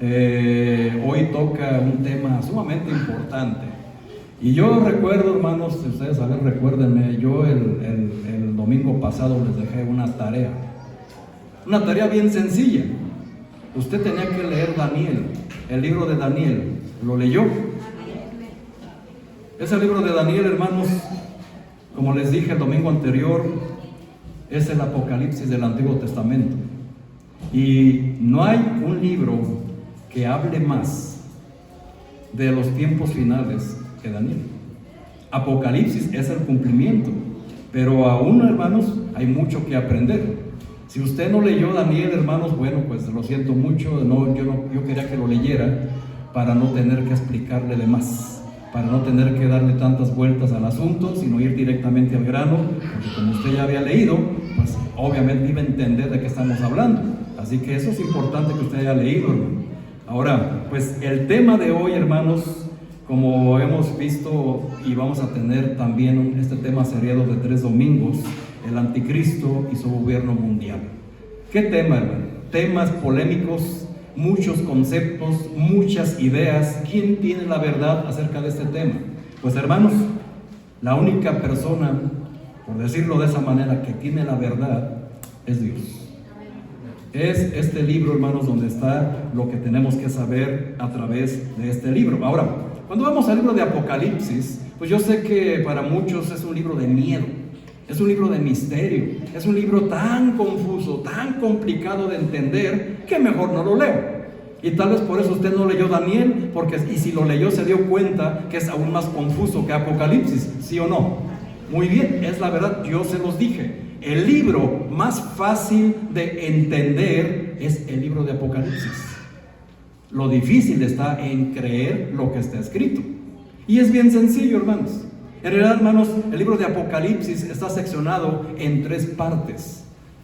Hoy toca un tema sumamente importante. Y yo recuerdo, hermanos, si ustedes recuérdenme, yo el domingo pasado les dejé una tarea bien sencilla. Usted tenía que leer Daniel, el libro de Daniel. ¿Lo leyó? Ese libro de Daniel, hermanos, como les dije el domingo anterior, es el Apocalipsis del Antiguo Testamento. Y no hay un libro que hable más de los tiempos finales que Daniel. Apocalipsis es el cumplimiento, pero aún, hermanos, hay mucho que aprender. Si usted no leyó Daniel, hermanos, bueno, pues lo siento mucho. Yo quería que lo leyera para no tener que explicarle de más, para no tener que darle tantas vueltas al asunto, sino ir directamente al grano, porque como usted ya había leído, pues obviamente iba a entender de qué estamos hablando. Así que eso es importante que usted haya leído, hermano. Ahora, pues el tema de hoy, hermanos, como hemos visto y vamos a tener también este tema seriado de 3 domingos, el anticristo y su gobierno mundial. ¿Qué tema, hermano? Temas polémicos, muchos conceptos, muchas ideas. ¿Quién tiene la verdad acerca de este tema? Pues, hermanos, la única persona, por decirlo de esa manera, que tiene la verdad es Dios. Es este libro, hermanos, donde está lo que tenemos que saber a través de este libro. Ahora, cuando vamos al libro de Apocalipsis, pues yo sé que para muchos es un libro de miedo, es un libro de misterio, es un libro tan confuso, tan complicado de entender, que mejor no lo leo. Y tal vez por eso usted no leyó Daniel, y si lo leyó se dio cuenta que es aún más confuso que Apocalipsis, ¿sí o no? Muy bien, es la verdad, yo se los dije. El libro más fácil de entender es el libro de Apocalipsis. Lo difícil está en creer lo que está escrito. Y es bien sencillo, hermanos. En realidad, hermanos, el libro de Apocalipsis está seccionado en 3 partes.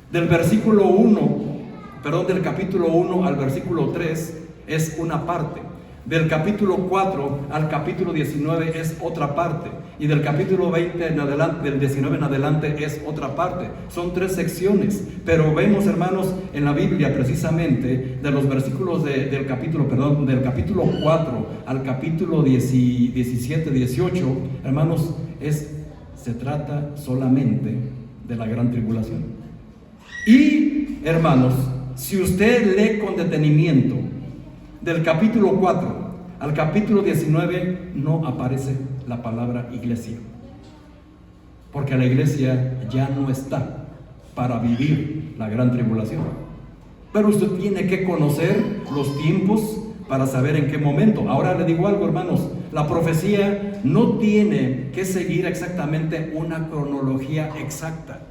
Del capítulo 1 al versículo 3 es una parte. Del capítulo 4 al capítulo 19 es otra parte. Y del capítulo 20 en adelante, del 19 en adelante es otra parte. Son 3 secciones. Pero vemos, hermanos, en la Biblia precisamente de los versículos del capítulo 4 al capítulo 17, 18, hermanos, se trata solamente de la gran tribulación. Y, hermanos, si usted lee con detenimiento del capítulo 4 al capítulo 19, no aparece la palabra iglesia, porque la iglesia ya no está para vivir la gran tribulación. Pero usted tiene que conocer los tiempos para saber en qué momento. Ahora le digo algo, hermanos, la profecía no tiene que seguir exactamente una cronología exacta,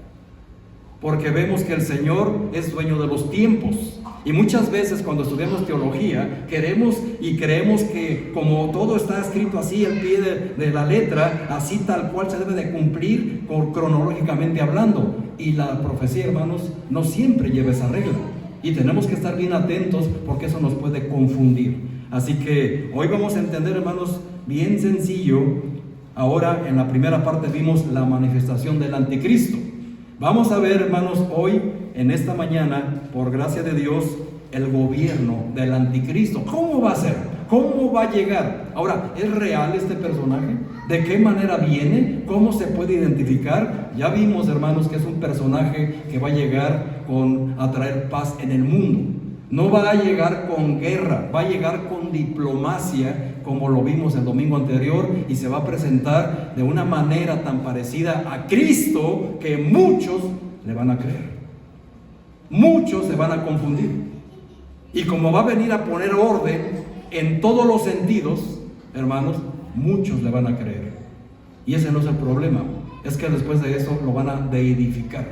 porque vemos que el Señor es dueño de los tiempos. Y muchas veces cuando estudiamos teología queremos y creemos que como todo está escrito así al pie de la letra, así tal cual se debe de cumplir cronológicamente hablando. Y la profecía, hermanos, no siempre lleva esa regla. Y tenemos que estar bien atentos porque eso nos puede confundir. Así que hoy vamos a entender, hermanos, bien sencillo. Ahora en la primera parte vimos la manifestación del anticristo. Vamos a ver, hermanos, hoy, en esta mañana, por gracia de Dios, el gobierno del anticristo. ¿Cómo va a ser? ¿Cómo va a llegar? Ahora, ¿es real este personaje? ¿De qué manera viene? ¿Cómo se puede identificar? Ya vimos, hermanos, que es un personaje que va a llegar a traer paz en el mundo. No va a llegar con guerra, va a llegar con diplomacia, como lo vimos el domingo anterior, y se va a presentar de una manera tan parecida a Cristo que muchos le van a creer. Muchos se van a confundir. Y como va a venir a poner orden en todos los sentidos, hermanos, muchos le van a creer. Y ese no es el problema, es que después de eso lo van a deidificar.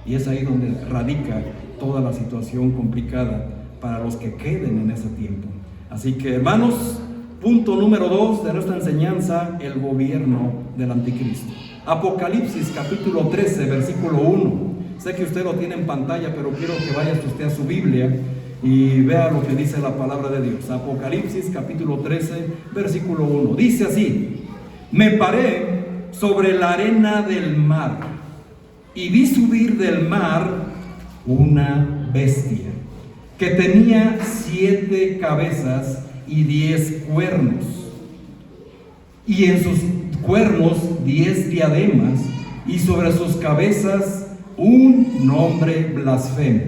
Y es ahí donde radica toda la situación complicada para los que queden en ese tiempo. Así que, hermanos, punto número 2 de nuestra enseñanza, el gobierno del anticristo. Apocalipsis capítulo 13, versículo 1. Sé que usted lo tiene en pantalla, pero quiero que vaya usted a su Biblia y vea lo que dice la palabra de Dios. Apocalipsis capítulo 13, versículo 1. Dice así: me paré sobre la arena del mar y vi subir del mar una bestia que tenía 7 cabezas y 10 cuernos, y en sus cuernos 10 diademas, y sobre sus cabezas un nombre blasfemo.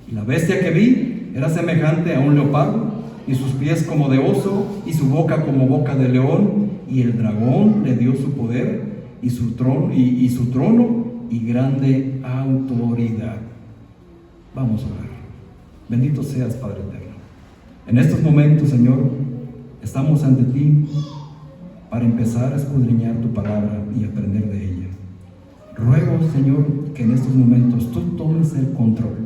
Y la bestia que vi era semejante a un leopardo, y sus pies como de oso, y su boca como boca de león, y el dragón le dio su poder, y su trono, y grande autoridad. Vamos a orar. Bendito seas, Padre eterno. En estos momentos, Señor, estamos ante ti para empezar a escudriñar tu palabra y aprender de ella. Ruego, Señor, que en estos momentos tú tomes el control,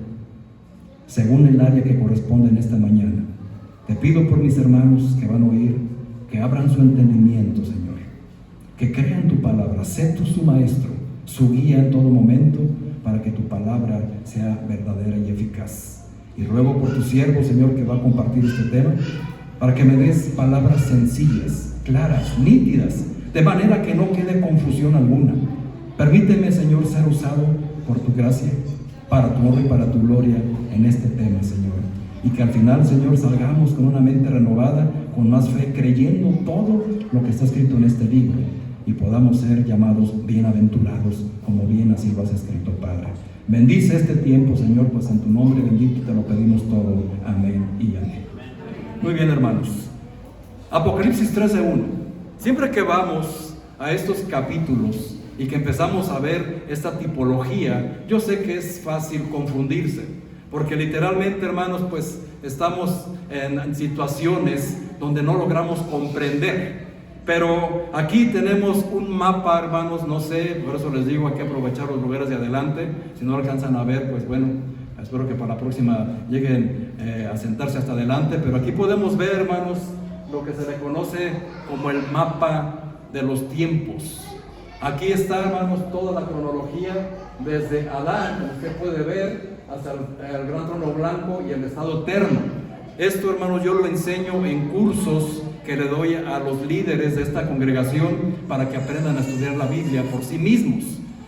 según el área que corresponde en esta mañana. Te pido por mis hermanos que van a oír, que abran su entendimiento, Señor, que crean tu palabra. Sé tú su maestro, su guía en todo momento, para que tu palabra sea verdadera y eficaz. Y ruego por tu siervo, Señor, que va a compartir este tema, para que me des palabras sencillas, claras, nítidas, de manera que no quede confusión alguna. Permíteme, Señor, ser usado por tu gracia, para tu honra y para tu gloria en este tema, Señor. Y que al final, Señor, salgamos con una mente renovada, con más fe, creyendo todo lo que está escrito en este libro, y podamos ser llamados bienaventurados, como bien así lo has escrito, Padre. Bendice este tiempo, Señor, pues en tu nombre bendito te lo pedimos todo. Amén y amén. Muy bien, hermanos. Apocalipsis 13:1. Siempre que vamos a estos capítulos y que empezamos a ver esta tipología, yo sé que es fácil confundirse, porque literalmente, hermanos, pues estamos en situaciones donde no logramos comprender. Pero aquí tenemos un mapa, hermanos, no sé, por eso les digo, hay que aprovechar los lugares de adelante. Si no alcanzan a ver, pues bueno, espero que para la próxima lleguen a sentarse hasta adelante. Pero aquí podemos ver, hermanos, lo que se le conoce como el mapa de los tiempos. Aquí está, hermanos, toda la cronología desde Adán, como usted puede ver, hasta el gran trono blanco y el estado eterno. Esto, hermanos, yo lo enseño en cursos que le doy a los líderes de esta congregación para que aprendan a estudiar la Biblia por sí mismos.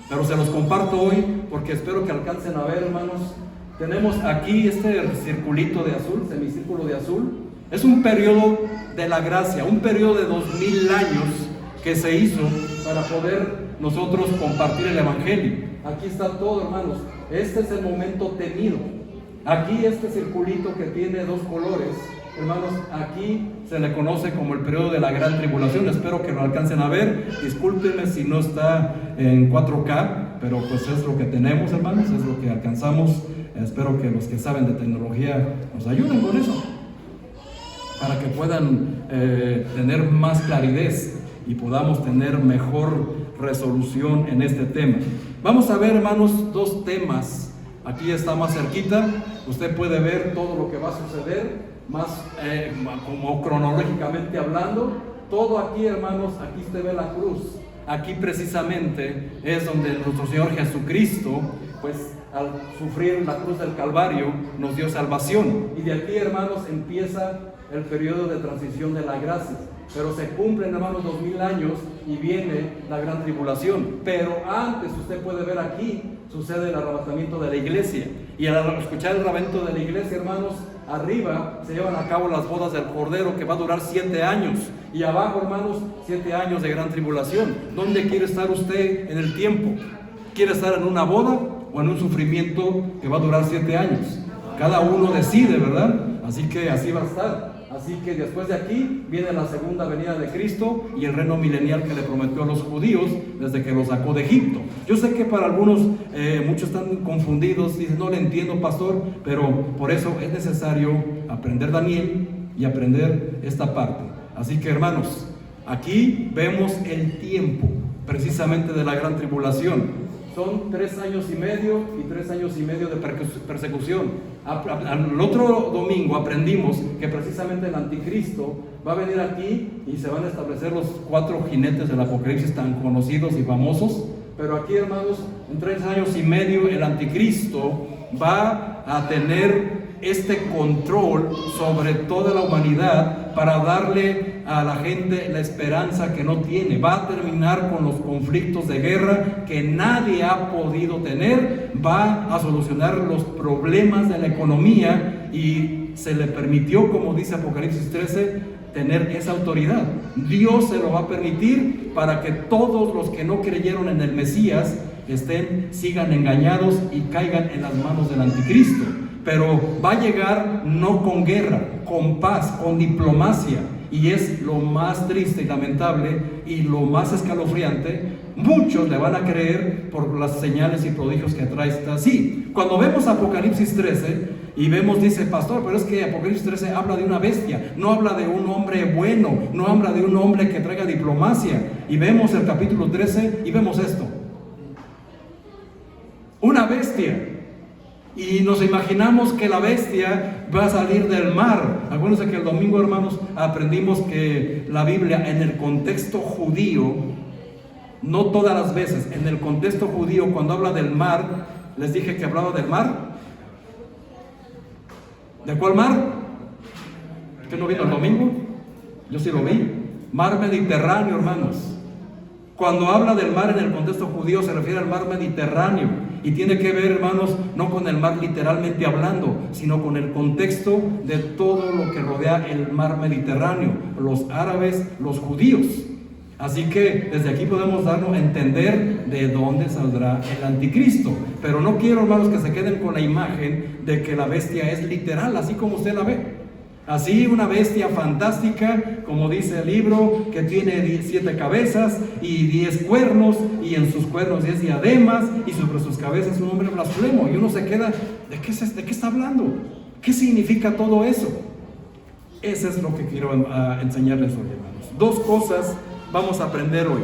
Pero se los comparto hoy porque espero que alcancen a ver, hermanos. Tenemos aquí este circulito de azul, semicírculo de azul. Es un periodo de la gracia, un periodo de 2000 años que se hizo para poder nosotros compartir el Evangelio. Aquí está todo, hermanos. Este es el momento temido. Aquí este circulito que tiene 2 colores, hermanos, aquí se le conoce como el periodo de la gran tribulación. Espero que lo alcancen a ver. Discúlpenme si no está en 4K, pero pues es lo que tenemos, hermanos, es lo que alcanzamos. Espero que los que saben de tecnología nos ayuden con eso, para que puedan tener más claridad y podamos tener mejor resolución en este tema. Vamos a ver, hermanos, 2 temas. Aquí está más cerquita, usted puede ver todo lo que va a suceder, más como cronológicamente hablando. Todo aquí, hermanos, aquí usted ve la cruz. Aquí precisamente es donde nuestro Señor Jesucristo, pues al sufrir la cruz del Calvario, nos dio salvación. Y de aquí, hermanos, empieza el periodo de transición de la gracia. Pero se cumplen, hermanos, 2000 años y viene la gran tribulación. Pero antes, usted puede ver aquí, sucede el arrebatamiento de la iglesia. Y al escuchar el arrebatamiento de la iglesia, hermanos, arriba se llevan a cabo las bodas del Cordero, que va a durar 7 años. Y abajo, hermanos, 7 años de gran tribulación. ¿Dónde quiere estar usted en el tiempo? ¿Quiere estar en una boda o en un sufrimiento que va a durar 7 años? Cada uno decide, ¿verdad? Así que así va a estar. Así que después de aquí viene la segunda venida de Cristo y el reino milenial que le prometió a los judíos desde que los sacó de Egipto. Yo sé que para algunos, muchos están confundidos, dicen, no le entiendo, pastor, pero por eso es necesario aprender Daniel y aprender esta parte. Así que, hermanos, aquí vemos el tiempo precisamente de la gran tribulación. Son 3 años y medio y 3 años y medio de persecución. Al otro domingo aprendimos que precisamente el anticristo va a venir aquí y se van a establecer los 4 jinetes del Apocalipsis tan conocidos y famosos. Pero aquí, hermanos, en 3 años y medio el anticristo va a tener este control sobre toda la humanidad para darle a la gente la esperanza que no tiene. Va a terminar con los conflictos de guerra que nadie ha podido tener. Va a solucionar los problemas de la economía y se le permitió, como dice Apocalipsis 13, tener esa autoridad. Dios se lo va a permitir para que todos los que no creyeron en el Mesías sigan engañados y caigan en las manos del anticristo. Pero va a llegar no con guerra, con paz, con diplomacia. Y es lo más triste y lamentable y lo más escalofriante. Muchos le van a creer por las señales y prodigios que trae esta. Sí, cuando vemos Apocalipsis 13 y vemos, dice pastor, pero es que Apocalipsis 13 habla de una bestia, no habla de un hombre bueno, no habla de un hombre que traiga diplomacia. Y vemos el capítulo 13 y vemos esto: una bestia. Y nos imaginamos que la bestia va a salir del mar. Acuérdense que el domingo, hermanos, aprendimos que la Biblia en el contexto judío, no todas las veces, en el contexto judío, cuando habla del mar, les dije que hablaba del mar. ¿De cuál mar? ¿Usted no vino el domingo? Yo sí lo vi. Mar Mediterráneo, hermanos. Cuando habla del mar en el contexto judío se refiere al mar Mediterráneo. Y tiene que ver, hermanos, no con el mar literalmente hablando, sino con el contexto de todo lo que rodea el mar Mediterráneo, los árabes, los judíos. Así que desde aquí podemos darnos a entender de dónde saldrá el anticristo. Pero no quiero, hermanos, que se queden con la imagen de que la bestia es literal, así como usted la ve. Así, una bestia fantástica, como dice el libro, que tiene 7 cabezas y 10 cuernos, y en sus cuernos 10 diademas, y sobre sus cabezas un hombre blasfemo. Y uno se queda, ¿de qué está hablando? ¿Qué significa todo eso? Eso es lo que quiero enseñarles hoy, hermanos. 2 cosas vamos a aprender hoy.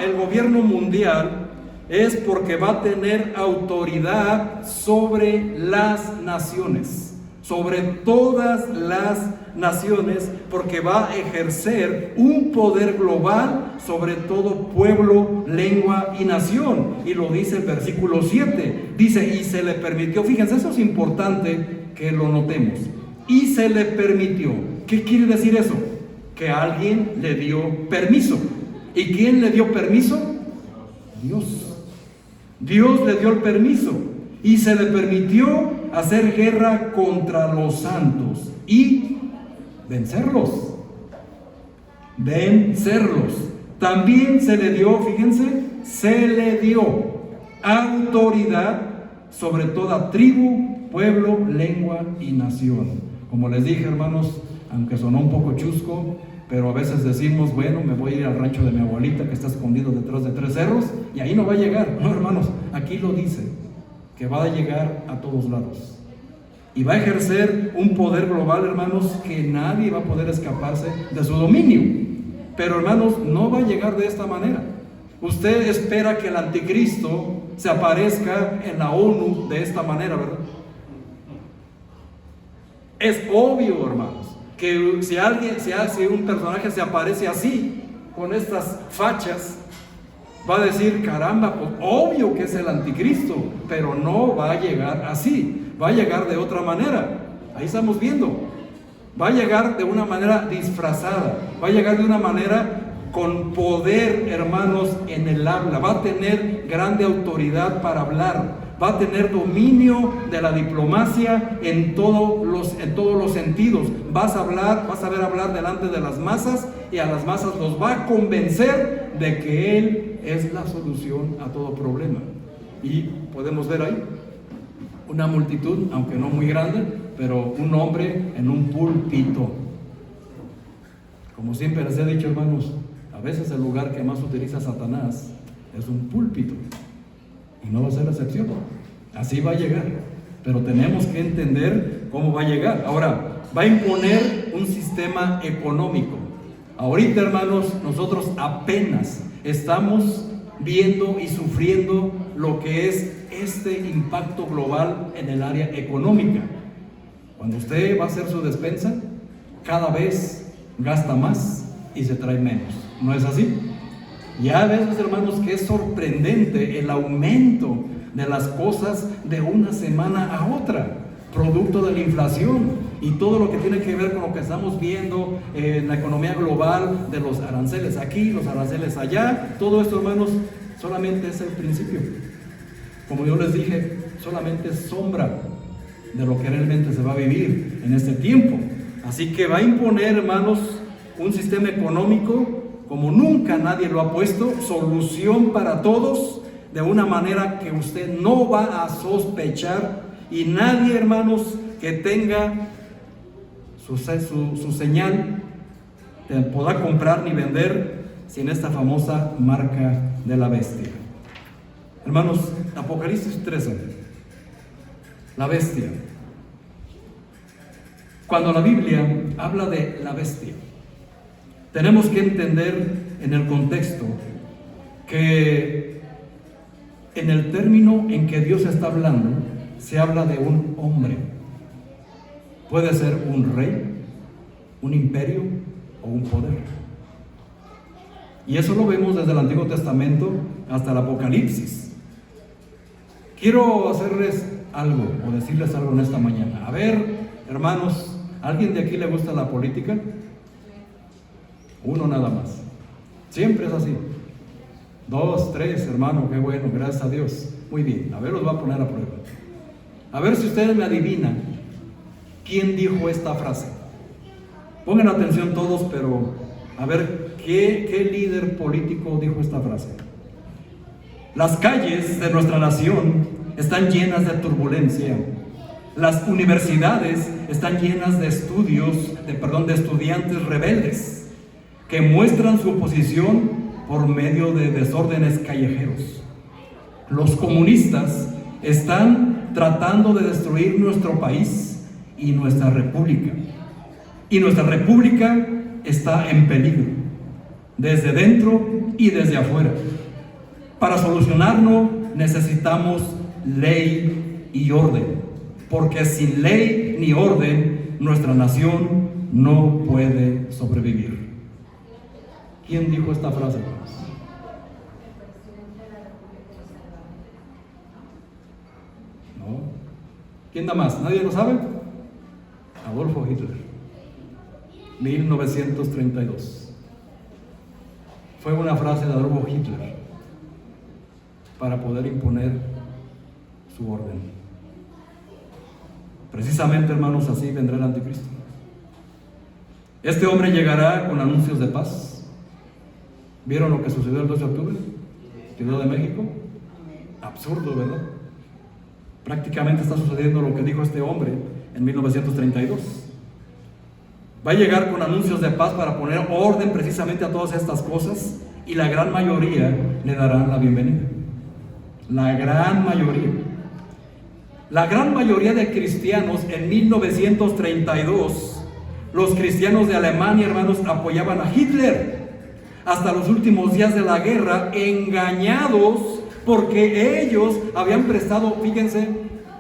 El gobierno mundial es porque va a tener autoridad sobre las naciones, sobre todas las naciones, porque va a ejercer un poder global sobre todo pueblo, lengua y nación. Y lo dice el versículo 7, dice, y se le permitió. Fíjense, eso es importante que lo notemos. Y se le permitió. ¿Qué quiere decir eso? Que alguien le dio permiso. ¿Y quién le dio permiso? Dios. Dios le dio el permiso. Y se le permitió hacer guerra contra los santos y vencerlos. También se le dio, fíjense, se le dio autoridad sobre toda tribu, pueblo, lengua y nación. Como les dije, hermanos, aunque sonó un poco chusco, pero a veces decimos, bueno, me voy a ir al rancho de mi abuelita que está escondido detrás de 3 cerros y ahí no va a llegar. No, hermanos, aquí lo dice, que va a llegar a todos lados. Y va a ejercer un poder global, hermanos, que nadie va a poder escaparse de su dominio. Pero, hermanos, no va a llegar de esta manera. Usted espera que el anticristo se aparezca en la ONU de esta manera, ¿verdad? Es obvio, hermanos, que si un personaje se aparece así, con estas fachas, va a decir, caramba, pues obvio que es el anticristo, pero no va a llegar así, va a llegar de otra manera. Ahí estamos viendo, va a llegar de una manera disfrazada, va a llegar de una manera con poder, hermanos, en el habla, va a tener grande autoridad para hablar, va a tener dominio de la diplomacia en todos los sentidos. Vas a saber hablar delante de las masas y a las masas los va a convencer de que Él es la solución a todo problema. Y podemos ver ahí una multitud, aunque no muy grande, pero un hombre en un púlpito. Como siempre les he dicho, hermanos, a veces el lugar que más utiliza Satanás es un púlpito. Y no va a ser la excepción. Así va a llegar. Pero tenemos que entender cómo va a llegar. Ahora, va a imponer un sistema económico. Ahorita, hermanos, nosotros apenas estamos viendo y sufriendo lo que es este impacto global en el área económica. Cuando usted va a hacer su despensa, cada vez gasta más y se trae menos. ¿No es así? Ya ves, hermanos, que es sorprendente el aumento de las cosas de una semana a otra, producto de la inflación y todo lo que tiene que ver con lo que estamos viendo en la economía global, de los aranceles aquí, los aranceles allá. Todo esto, hermanos, solamente es el principio. Como yo les dije, solamente es sombra. de lo que realmente se va a vivir en este tiempo. Así que va a imponer, hermanos, un sistema económico como nunca nadie lo ha puesto, solución para todos, de una manera que usted no va a sospechar, y nadie, hermanos, que tenga su señal podrá comprar ni vender sin esta famosa marca de la bestia. Hermanos, Apocalipsis 13, la bestia. Cuando la Biblia habla de la bestia, tenemos que entender en el contexto que en el término en que Dios está hablando, se habla de un hombre. Puede ser un rey, un imperio o un poder. Y eso lo vemos desde el Antiguo Testamento hasta el Apocalipsis. Quiero hacerles algo o decirles algo en esta mañana. A ver, hermanos, ¿a alguien de aquí le gusta la política? Uno nada más. Siempre es así. 2, 3, hermano, qué bueno, gracias a Dios. Muy bien, a ver, los voy a poner a prueba. A ver si ustedes me adivinan quién dijo esta frase. Pongan atención todos, pero a ver, ¿qué líder político dijo esta frase? Las calles de nuestra nación están llenas de turbulencia. Las universidades están llenas de estudiantes rebeldes que muestran su oposición por medio de desórdenes callejeros. Los comunistas están tratando de destruir nuestro país y nuestra república. Y nuestra república está en peligro, desde dentro y desde afuera. Para solucionarlo necesitamos ley y orden, porque sin ley ni orden nuestra nación no puede sobrevivir. ¿Quién dijo esta frase? No. ¿Quién da más? ¿Nadie lo sabe? Adolfo Hitler, 1932. Fue una frase de Adolfo Hitler para poder imponer su orden. Precisamente, hermanos, así vendrá el anticristo. Este hombre llegará con anuncios de paz. ¿Vieron lo que sucedió el 2 de octubre? Ciudad de México. Absurdo, ¿verdad? Prácticamente está sucediendo lo que dijo este hombre en 1932. Va a llegar con anuncios de paz para poner orden precisamente a todas estas cosas, y la gran mayoría le darán la bienvenida. La gran mayoría. La gran mayoría de cristianos en 1932, los cristianos de Alemania, hermanos, apoyaban a Hitler hasta los últimos días de la guerra, engañados porque ellos habían prestado, fíjense,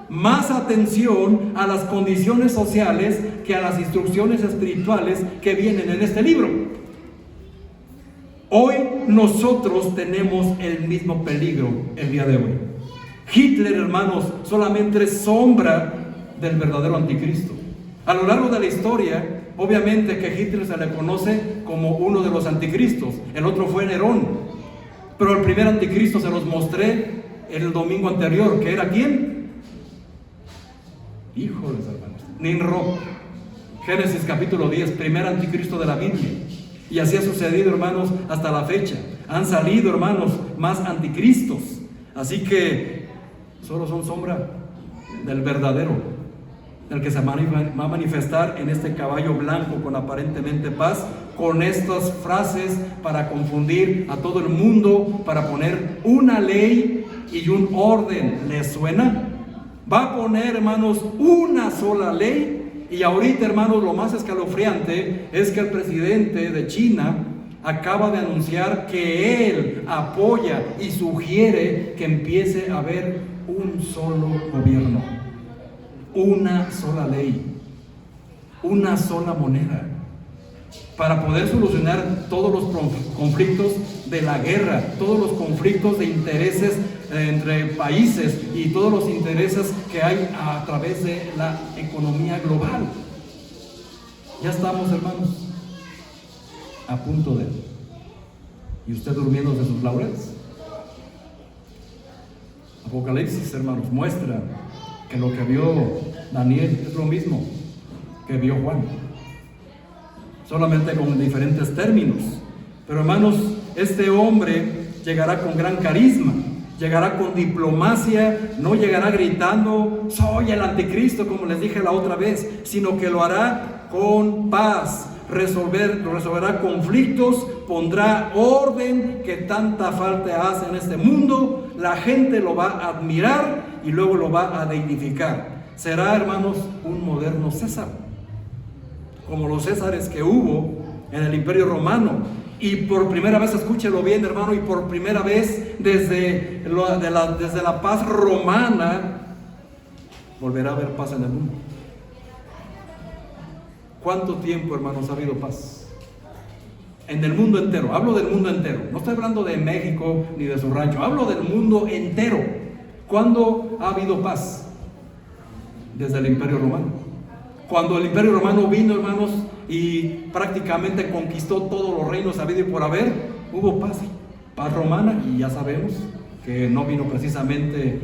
más atención a las condiciones sociales que a las instrucciones espirituales que vienen en este libro. Hoy nosotros tenemos el mismo peligro el día de hoy. Hitler, hermanos, solamente es sombra del verdadero anticristo. A lo largo de la historia, obviamente que Hitler se le conoce como uno de los anticristos. El otro fue Nerón. Pero el primer anticristo se los mostré el domingo anterior. ¿Que era quién? Híjoles, hermanos, Nimrod. Génesis capítulo 10, primer anticristo de la Biblia. Y así ha sucedido, hermanos, hasta la fecha. Han salido, hermanos, más anticristos. Así que solo son sombra del verdadero, el que se va a manifestar en este caballo blanco con aparentemente paz, con estas frases para confundir a todo el mundo, para poner una ley y un orden. ¿Les suena? Va a poner, hermanos, una sola ley. Y ahorita, hermanos, lo más escalofriante es que el presidente de China acaba de anunciar que él apoya y sugiere que empiece a haber un solo gobierno, una sola ley, una sola moneda, para poder solucionar todos los conflictos de la guerra, todos los conflictos de intereses entre países y todos los intereses que hay a través de la economía global. Ya estamos, hermanos, a punto de... ¿Y usted durmiendo de sus laureles? Apocalipsis, hermanos, muestra que lo que vio Daniel es lo mismo que vio Juan, solamente con diferentes términos. Pero hermanos, este hombre llegará con gran carisma, llegará con diplomacia, no llegará gritando, soy el anticristo, como les dije la otra vez, sino que lo hará con paz, resolverá conflictos, pondrá orden que tanta falta hace en este mundo. La gente lo va a admirar y luego lo va a dignificar. Será, hermanos, un moderno César, como los Césares que hubo en el Imperio Romano. Y por primera vez, escúchelo bien, hermano, y por primera vez desde la paz romana volverá a haber paz en el mundo. ¿Cuánto tiempo, hermanos, ha habido paz? En el mundo entero, hablo del mundo entero. No estoy hablando de México ni de su rancho, hablo del mundo entero. ¿Cuándo ha habido paz? Desde el Imperio Romano. Cuando el Imperio Romano vino, hermanos, y prácticamente conquistó todos los reinos habidos y por haber, hubo paz romana, y ya sabemos que no vino precisamente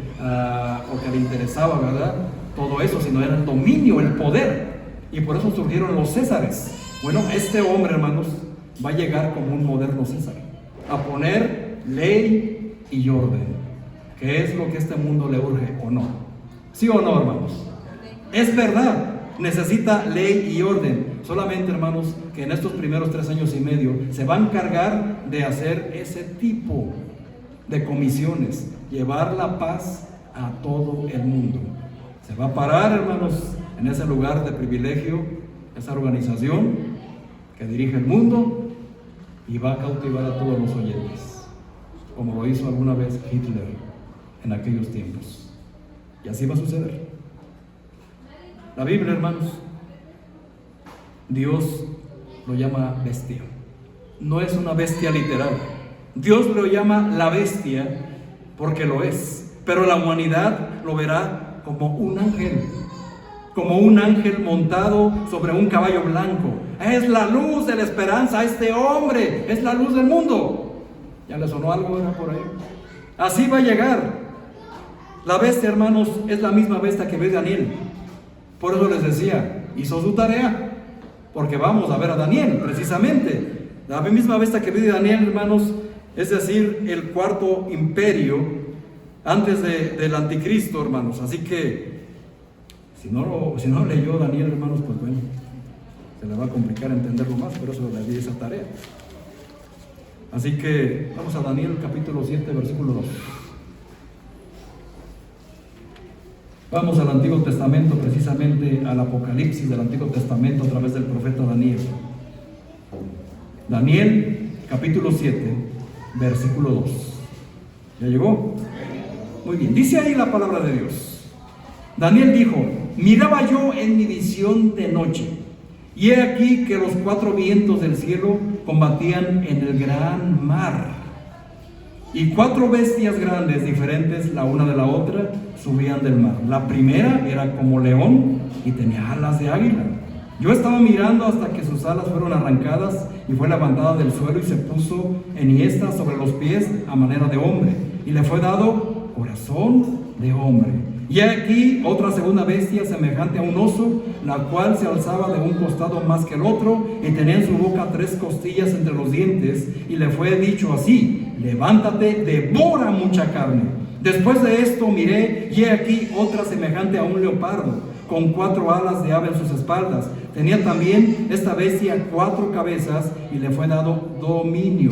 porque le interesaba, ¿verdad?, todo eso, sino era el dominio, el poder, y por eso surgieron los Césares. Bueno, este hombre, hermanos, va a llegar como un moderno César, a poner ley y orden, que es lo que este mundo le urge, ¿o no? ¿Sí o no, hermanos? Es verdad. Necesita ley y orden. Solamente, hermanos, que en estos primeros 3 años y medio se va a encargar de hacer ese tipo de comisiones, llevar la paz a todo el mundo. Se va a parar, hermanos, en ese lugar de privilegio, esa organización que dirige el mundo, y va a cautivar a todos los oyentes, como lo hizo alguna vez Hitler en aquellos tiempos. Y así va a suceder. La Biblia, hermanos, Dios lo llama bestia. No es una bestia literal. Dios lo llama la bestia porque lo es. Pero la humanidad lo verá como un ángel montado sobre un caballo blanco. Es la luz de la esperanza. Este hombre es la luz del mundo. ¿Ya le sonó algo por ahí? Así va a llegar. La bestia, hermanos, es la misma bestia que ve Daniel. Por eso les decía, hizo su tarea, porque vamos a ver a Daniel, precisamente. La misma bestia que vio Daniel, hermanos, es decir, el cuarto imperio antes del anticristo, hermanos. Así que, si no leyó Daniel, hermanos, pues bueno, se le va a complicar entenderlo más, por eso le di esa tarea. Así que, vamos a Daniel capítulo 7, versículo 2. Vamos al Antiguo Testamento, precisamente al Apocalipsis del Antiguo Testamento a través del profeta Daniel. Daniel, capítulo 7, versículo 2. ¿Ya llegó? Muy bien, dice ahí la palabra de Dios. Daniel dijo: miraba yo en mi visión de noche, y he aquí que los 4 vientos del cielo combatían en el gran mar. Y 4 bestias grandes, diferentes la una de la otra, subían del mar. La primera era como león y tenía alas de águila. Yo estaba mirando hasta que sus alas fueron arrancadas y fue levantada del suelo y se puso enhiesta sobre los pies a manera de hombre. Y le fue dado corazón de hombre. Y aquí otra segunda bestia semejante a un oso, la cual se alzaba de un costado más que el otro y tenía en su boca 3 costillas entre los dientes, y le fue dicho así: levántate, devora mucha carne. Después de esto miré, y he aquí otra semejante a un leopardo, con 4 alas de ave en sus espaldas. Tenía también esta bestia 4 cabezas, y le fue dado dominio.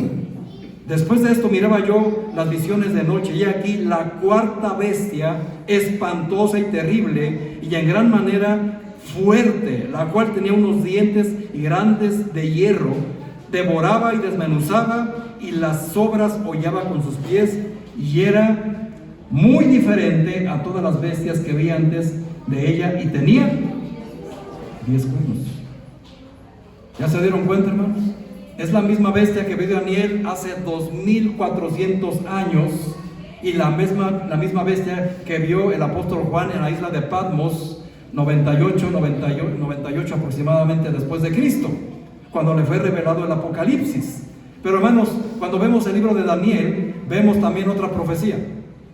Después de esto miraba yo las visiones de noche, y aquí la 4ª bestia, espantosa y terrible, y en gran manera fuerte, la cual tenía unos dientes grandes de hierro, devoraba y desmenuzaba, y las sobras hollaba con sus pies, y era muy diferente a todas las bestias que vi antes de ella, y tenía 10 cuernos. ¿Ya se dieron cuenta, hermanos? Es la misma bestia que vio Daniel hace 2400 años, y la misma bestia que vio el apóstol Juan en la isla de Patmos 98 aproximadamente después de Cristo, cuando le fue revelado el Apocalipsis. Pero hermanos, cuando vemos el libro de Daniel, vemos también otra profecía,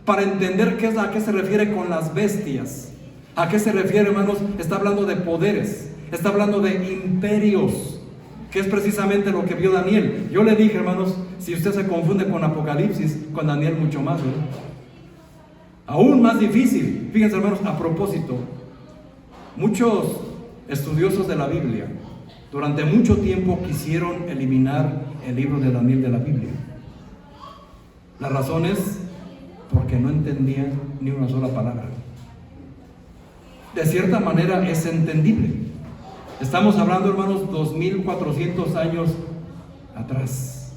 para entender a qué se refiere con las bestias. ¿A qué se refiere, hermanos? Está hablando de poderes, está hablando de imperios, que es precisamente lo que vio Daniel. Yo le dije, hermanos, si usted se confunde con Apocalipsis, con Daniel mucho más, ¿verdad? Aún más difícil. Fíjense, hermanos, a propósito, muchos estudiosos de la Biblia durante mucho tiempo quisieron eliminar el libro de Daniel de la Biblia. La razón es porque no entendían ni una sola palabra. De cierta manera es entendible. Estamos hablando, hermanos, 2400 años atrás,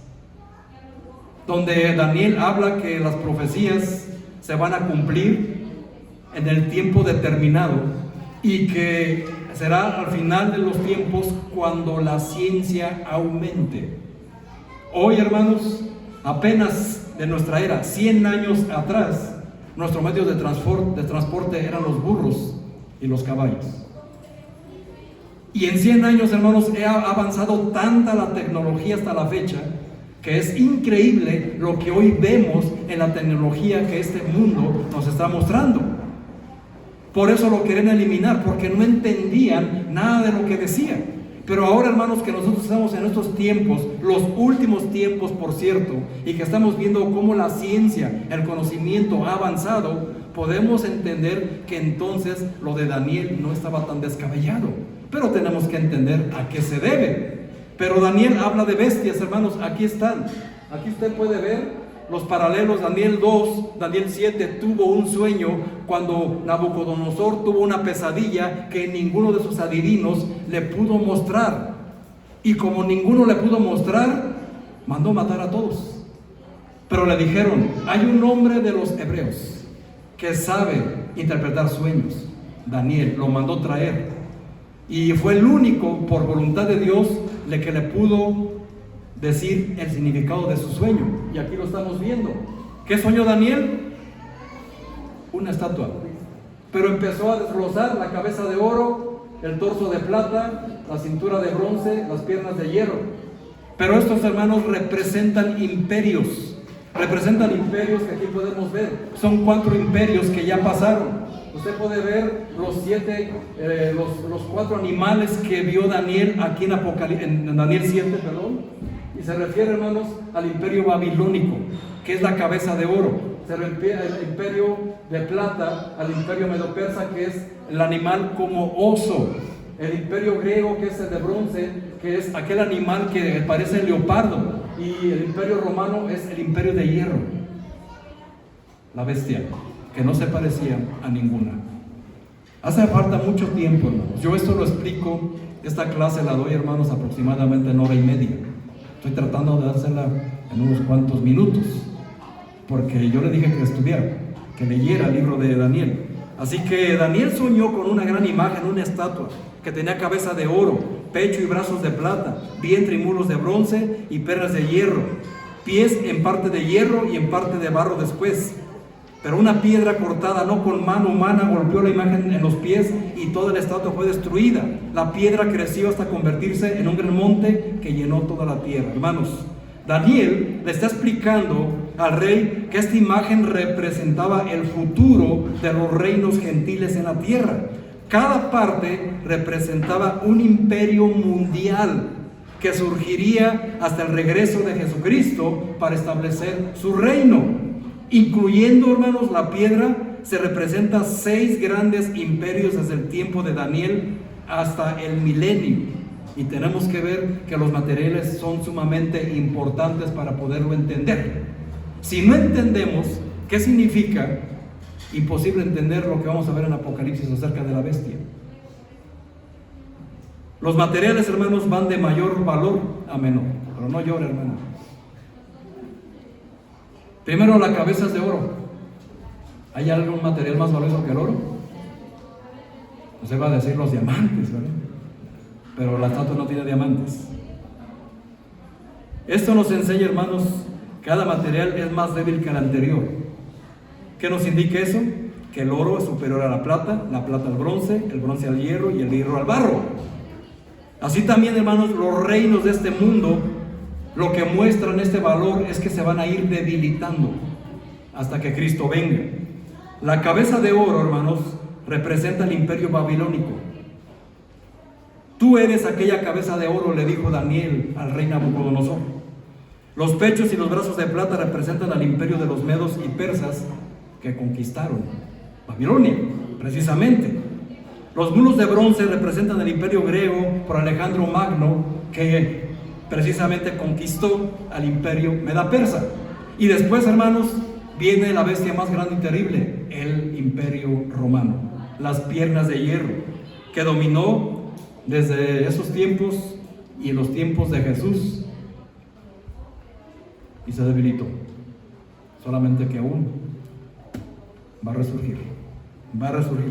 donde Daniel habla que las profecías se van a cumplir en el tiempo determinado y que será al final de los tiempos cuando la ciencia aumente. Hoy, hermanos, apenas de nuestra era, 100 años atrás, nuestros medios de transporte eran los burros y los caballos. Y en 100 años, hermanos, ha avanzado tanta la tecnología hasta la fecha, que es increíble lo que hoy vemos en la tecnología que este mundo nos está mostrando. Por eso lo querían eliminar, porque no entendían nada de lo que decía. Pero ahora, hermanos, que nosotros estamos en estos tiempos, los últimos tiempos, por cierto, y que estamos viendo cómo la ciencia, el conocimiento ha avanzado, podemos entender que entonces lo de Daniel no estaba tan descabellado. Pero tenemos que entender a qué se debe. Pero Daniel habla de bestias, hermanos, aquí están. Aquí usted puede ver los paralelos. Daniel 2, Daniel 7 tuvo un sueño cuando Nabucodonosor tuvo una pesadilla que ninguno de sus adivinos le pudo mostrar. Y como ninguno le pudo mostrar, mandó matar a todos. Pero le dijeron, hay un hombre de los hebreos que sabe interpretar sueños. Daniel lo mandó traer. Y fue el único, por voluntad de Dios, que le pudo decir el significado de su sueño. Y aquí lo estamos viendo. ¿Qué soñó Daniel? Una estatua. Pero empezó a desglosar la cabeza de oro, el torso de plata, la cintura de bronce, las piernas de hierro. Pero estos, hermanos, representan imperios. Representan imperios que aquí podemos ver. Son 4 imperios que ya pasaron. Usted puede ver los 4 animales que vio Daniel aquí en Daniel 7, perdón. Y se refiere, hermanos, al imperio babilónico, que es la cabeza de oro. Se refiere al imperio de plata, al imperio medo-persa, que es el animal como oso. El imperio griego, que es el de bronce, que es aquel animal que parece leopardo. Y el imperio romano es el imperio de hierro, la bestia, que no se parecía a ninguna. Hace falta mucho tiempo, hermanos. Yo esto lo explico, esta clase la doy, hermanos, aproximadamente en 1h30. Estoy tratando de dársela en unos cuantos minutos, porque yo le dije que estudiara, que leyera el libro de Daniel. Así que Daniel soñó con una gran imagen, una estatua, que tenía cabeza de oro, pecho y brazos de plata, vientre y mulos de bronce y pernas de hierro, pies en parte de hierro y en parte de barro después. Pero una piedra cortada, no con mano humana, golpeó la imagen en los pies y toda la estatua fue destruida. La piedra creció hasta convertirse en un gran monte que llenó toda la tierra. Hermanos, Daniel le está explicando al rey que esta imagen representaba el futuro de los reinos gentiles en la tierra. Cada parte representaba un imperio mundial que surgiría hasta el regreso de Jesucristo para establecer su reino. Incluyendo, hermanos, la piedra, se representa 6 grandes imperios desde el tiempo de Daniel hasta el milenio. Y tenemos que ver que los materiales son sumamente importantes para poderlo entender. Si no entendemos qué significa, imposible entender lo que vamos a ver en Apocalipsis acerca de la bestia. Los materiales, hermanos, van de mayor valor a menor. Pero no llore, hermano. Primero, la cabeza es de oro. ¿Hay algún material más valioso que el oro? No se va a decir los diamantes, ¿verdad? Pero la estatua no tiene diamantes. Esto nos enseña, hermanos, que cada material es más débil que el anterior. ¿Qué nos indica eso? Que el oro es superior a la plata al bronce, el bronce al hierro y el hierro al barro. Así también, hermanos, los reinos de este mundo, lo que muestran este valor es que se van a ir debilitando hasta que Cristo venga. La cabeza de oro, hermanos, representa el imperio babilónico. Tú eres aquella cabeza de oro, le dijo Daniel al rey Nabucodonosor. Los pechos y los brazos de plata representan al imperio de los medos y persas que conquistaron Babilonia, precisamente. Los mulos de bronce representan el imperio griego por Alejandro Magno, que precisamente conquistó al imperio medo-persa. Y después, hermanos, viene la bestia más grande y terrible, el imperio romano, las piernas de hierro, que dominó desde esos tiempos y en los tiempos de Jesús, y se debilitó. Solamente que aún va a resurgir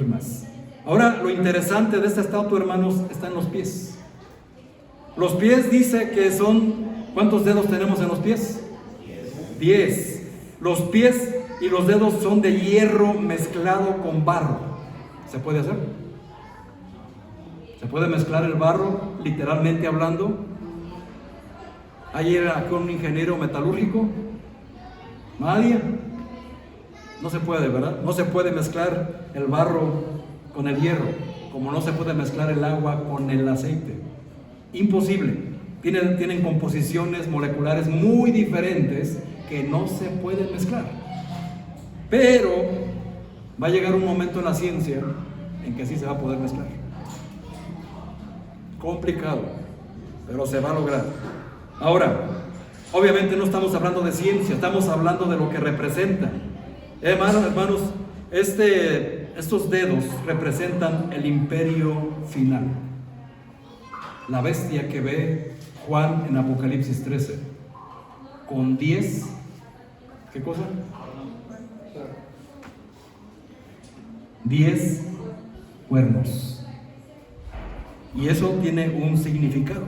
más. Ahora, lo interesante de esta estatua, hermanos, está en los pies. Los pies dice que son, ¿cuántos dedos tenemos en los pies? 10. Los pies y los dedos son de hierro mezclado con barro. ¿Se puede hacer? ¿Se puede mezclar el barro, literalmente hablando? ¿Hay aquí un ingeniero metalúrgico? ¿Nadie? No se puede, ¿verdad? No se puede mezclar el barro con el hierro, como no se puede mezclar el agua con el aceite. Imposible. Tienen composiciones moleculares muy diferentes que no se pueden mezclar. Pero va a llegar un momento en la ciencia en que sí se va a poder mezclar. Complicado, pero se va a lograr. Ahora, obviamente no estamos hablando de ciencia, estamos hablando de lo que representa. Hermanos, estos dedos representan el imperio final. La bestia que ve Juan en Apocalipsis 13, con 10, ¿qué cosa? 10 cuernos. Y eso tiene un significado.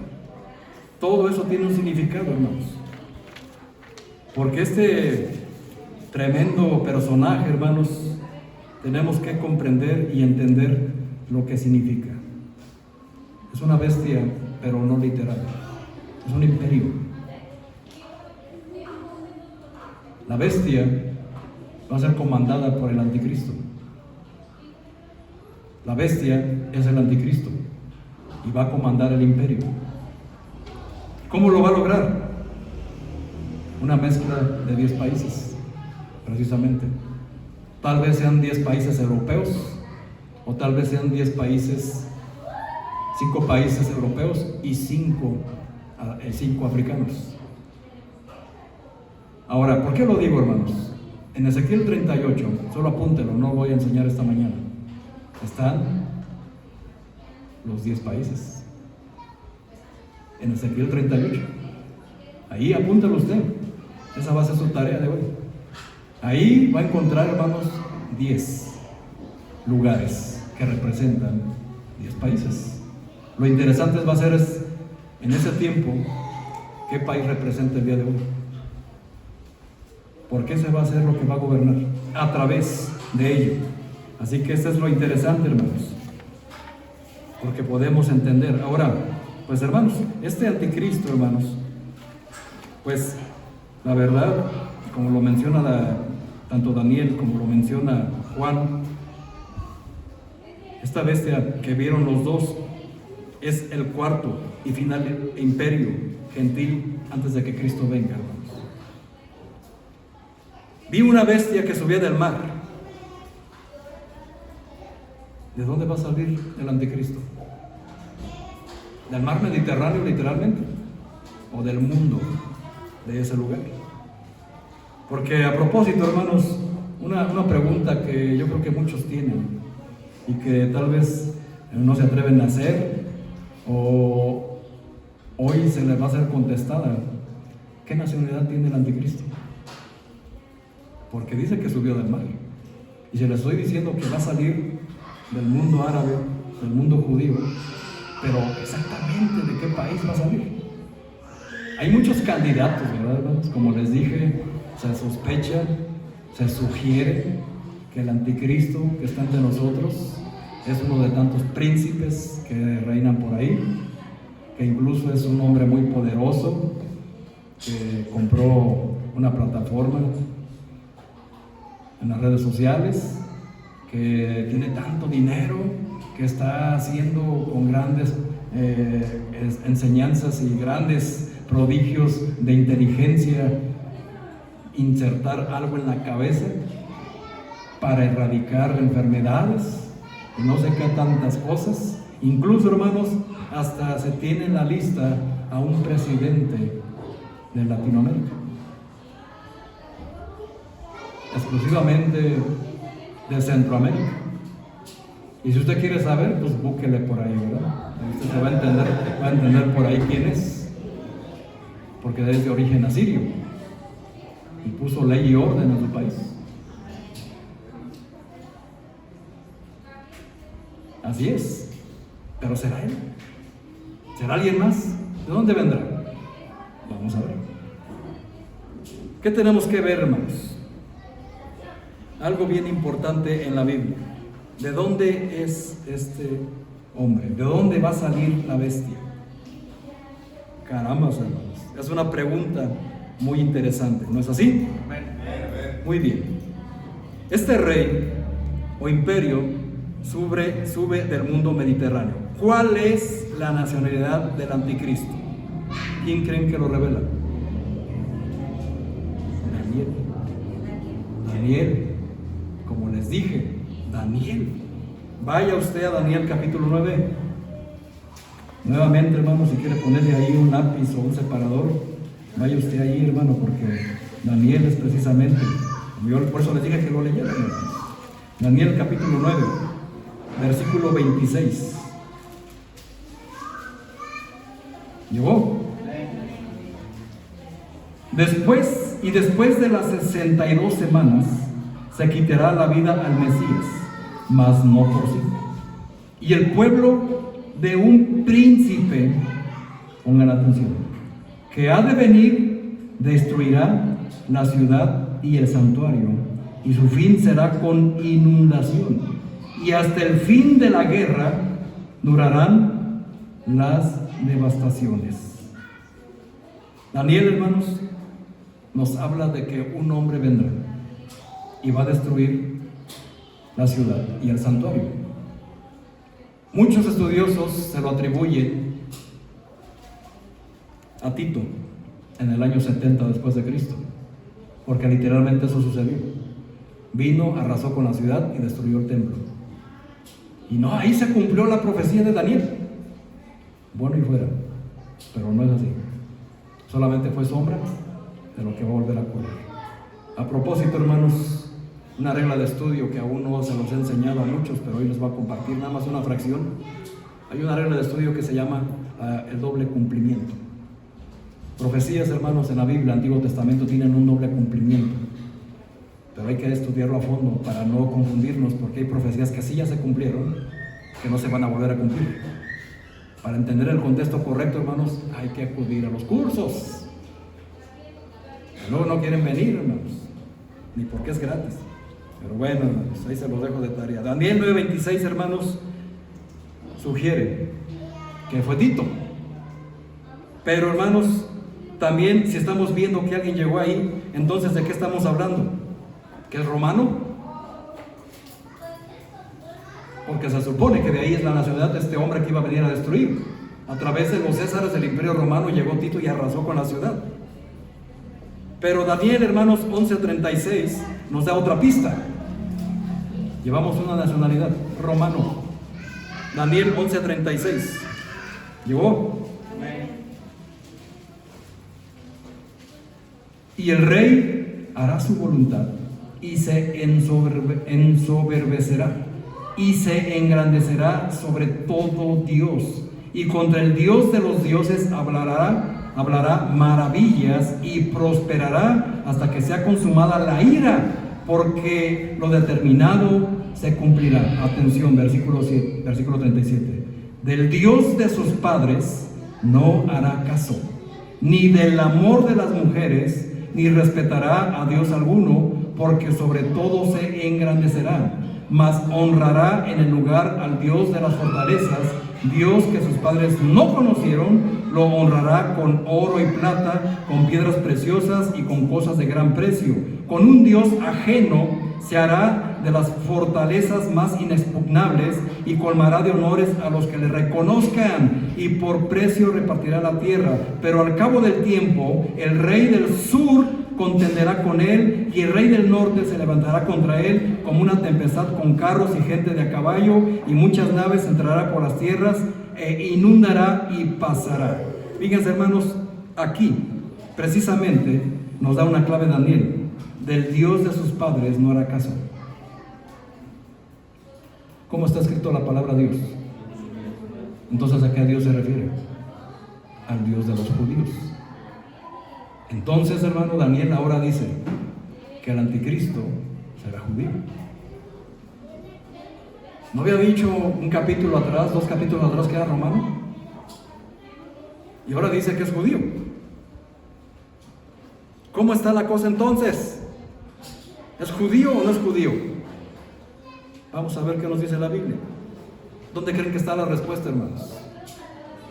Todo eso tiene un significado, hermanos. Porque este tremendo personaje, hermanos, tenemos que comprender y entender lo que significa. Es una bestia, pero no literal. Es un imperio. La bestia va a ser comandada por el anticristo. La bestia es el anticristo y va a comandar el imperio. ¿Cómo lo va a lograr? Una mezcla de 10 países, precisamente. Tal vez sean 10 países europeos, o tal vez sean 10 países, 5 países europeos y 5 africanos. Ahora, ¿por qué lo digo, hermanos? En Ezequiel 38, solo apúntelo, no lo voy a enseñar esta mañana, están los 10 países. En Ezequiel 38. Ahí apúntelo usted. Esa va a ser su tarea de hoy. Ahí va a encontrar, hermanos, 10 lugares que representan 10 países. Lo interesante va a ser en ese tiempo, ¿qué país representa el día de hoy? Porque ese va a ser lo que va a gobernar a través de ello. Así que eso es lo interesante, hermanos, porque podemos entender. Ahora, pues hermanos, este anticristo, hermanos, pues la verdad, como lo menciona tanto Daniel como lo menciona Juan, esta bestia que vieron los dos es el cuarto y final imperio gentil antes de que Cristo venga, hermanos. Vi una bestia que subía del mar. ¿De dónde va a salir el anticristo? ¿Del mar Mediterráneo literalmente? ¿O del mundo de ese lugar? Porque a propósito, hermanos, una pregunta que yo creo que muchos tienen y que tal vez no se atreven a hacer o hoy se les va a ser contestada. ¿Qué nacionalidad tiene el anticristo? Porque dice que subió del mar. Y se les estoy diciendo que va a salir del mundo árabe, del mundo judío, pero exactamente de qué país va a salir. Hay muchos candidatos, ¿verdad, hermanos? Como les dije, se sospecha, se sugiere que el anticristo que está entre nosotros es uno de tantos príncipes que reinan por ahí, que incluso es un hombre muy poderoso que compró una plataforma en las redes sociales, que tiene tanto dinero, que está haciendo con grandes enseñanzas y grandes prodigios de inteligencia, insertar algo en la cabeza para erradicar enfermedades y no sé qué tantas cosas. Incluso, hermanos, hasta se tiene en la lista a un presidente de Latinoamérica, exclusivamente de Centroamérica. Y si usted quiere saber, pues búsquele por ahí, ¿verdad? Usted se va a entender por ahí quién es, porque es de origen asirio y puso ley y orden en su país. Así es. Pero ¿será él? ¿Será alguien más? ¿De dónde vendrá? Vamos a ver. ¿Qué tenemos que ver, hermanos? Algo bien importante en la Biblia. ¿De dónde es este hombre? ¿De dónde va a salir la bestia? Caramba, hermanos. Es una pregunta muy interesante, ¿no es así? Muy bien. Este rey o imperio sube del mundo mediterráneo. ¿Cuál es la nacionalidad del anticristo? ¿Quién creen que lo revela? Daniel. Como les dije, Daniel. Vaya usted a Daniel capítulo 9. Nuevamente, hermano, si quiere ponerle ahí un lápiz o un separador, vaya usted ahí, hermano, porque Daniel es precisamente, yo por eso les dije que lo leyeran, hermano. Daniel capítulo 9, versículo 26. ¿Llegó? Después de las 62 semanas se quitará la vida al Mesías, mas no por sí. Y el pueblo de un príncipe, pongan atención, que ha de venir, destruirá la ciudad y el santuario, y su fin será con inundación. Y hasta el fin de la guerra durarán las devastaciones. Daniel, hermanos, nos habla de que un hombre vendrá y va a destruir la ciudad y el santuario. Muchos estudiosos se lo atribuyen a Tito en el año 70 después de Cristo, porque literalmente eso sucedió. Vino, arrasó con la ciudad y destruyó el templo. Y no, ahí se cumplió la profecía de Daniel. Bueno y fuera, pero no es así. Solamente fue sombra de lo que va a volver a ocurrir. A propósito, hermanos, una regla de estudio que aún no se los he enseñado a muchos, pero hoy les voy a compartir nada más una fracción. Hay una regla de estudio que se llama el doble cumplimiento. Profecías, hermanos, en la Biblia, Antiguo Testamento, tienen un doble cumplimiento, pero hay que estudiarlo a fondo para no confundirnos, porque hay profecías que sí ya se cumplieron, que no se van a volver a cumplir. Para entender el contexto correcto, hermanos, hay que acudir a los cursos. Luego no quieren venir, hermanos, ni porque es gratis. Pero bueno, hermanos, ahí se los dejo de tarea. Daniel 9:26, hermanos, sugiere que fue Tito. Pero, hermanos, también si estamos viendo que alguien llegó ahí, entonces ¿de qué estamos hablando? ¿Que es romano? Porque se supone que de ahí es la nacionalidad de este hombre que iba a venir a destruir. A través de los césares del Imperio Romano llegó Tito y arrasó con la ciudad. Pero Daniel, hermanos, 11:36 nos da otra pista. Llevamos una nacionalidad, romano. Daniel 11:36. ¿Llegó? Y el rey hará su voluntad y se ensoberbecerá y se engrandecerá sobre todo Dios, y contra el Dios de los dioses hablará maravillas y prosperará hasta que sea consumada la ira, porque lo determinado se cumplirá. Atención, versículo 37. Del Dios de sus padres no hará caso, ni del amor de las mujeres, ni respetará a Dios alguno, porque sobre todo se engrandecerá, mas honrará en el lugar al Dios de las fortalezas, Dios que sus padres no conocieron, lo honrará con oro y plata, con piedras preciosas y con cosas de gran precio. Con un Dios ajeno se hará llenará de las fortalezas más inexpugnables y colmará de honores a los que le reconozcan, y por precio repartirá la tierra. Pero al cabo del tiempo, el rey del sur contenderá con él, y el rey del norte se levantará contra él como una tempestad, con carros y gente de a caballo, y muchas naves entrará por las tierras, e inundará y pasará. Fíjense, hermanos, aquí precisamente nos da una clave Daniel: del Dios de sus padres no hará caso. ¿Cómo está escrito la palabra Dios? Entonces, ¿a qué Dios se refiere? Al Dios de los judíos. Entonces, hermano, Daniel ahora dice que el anticristo será judío. ¿No había dicho un capítulo atrás, 2 capítulos atrás, que era romano? Y ahora dice que es judío. ¿Cómo está la cosa entonces? ¿Es judío o no es judío? Vamos a ver qué nos dice la Biblia. ¿Dónde creen que está la respuesta, hermanos?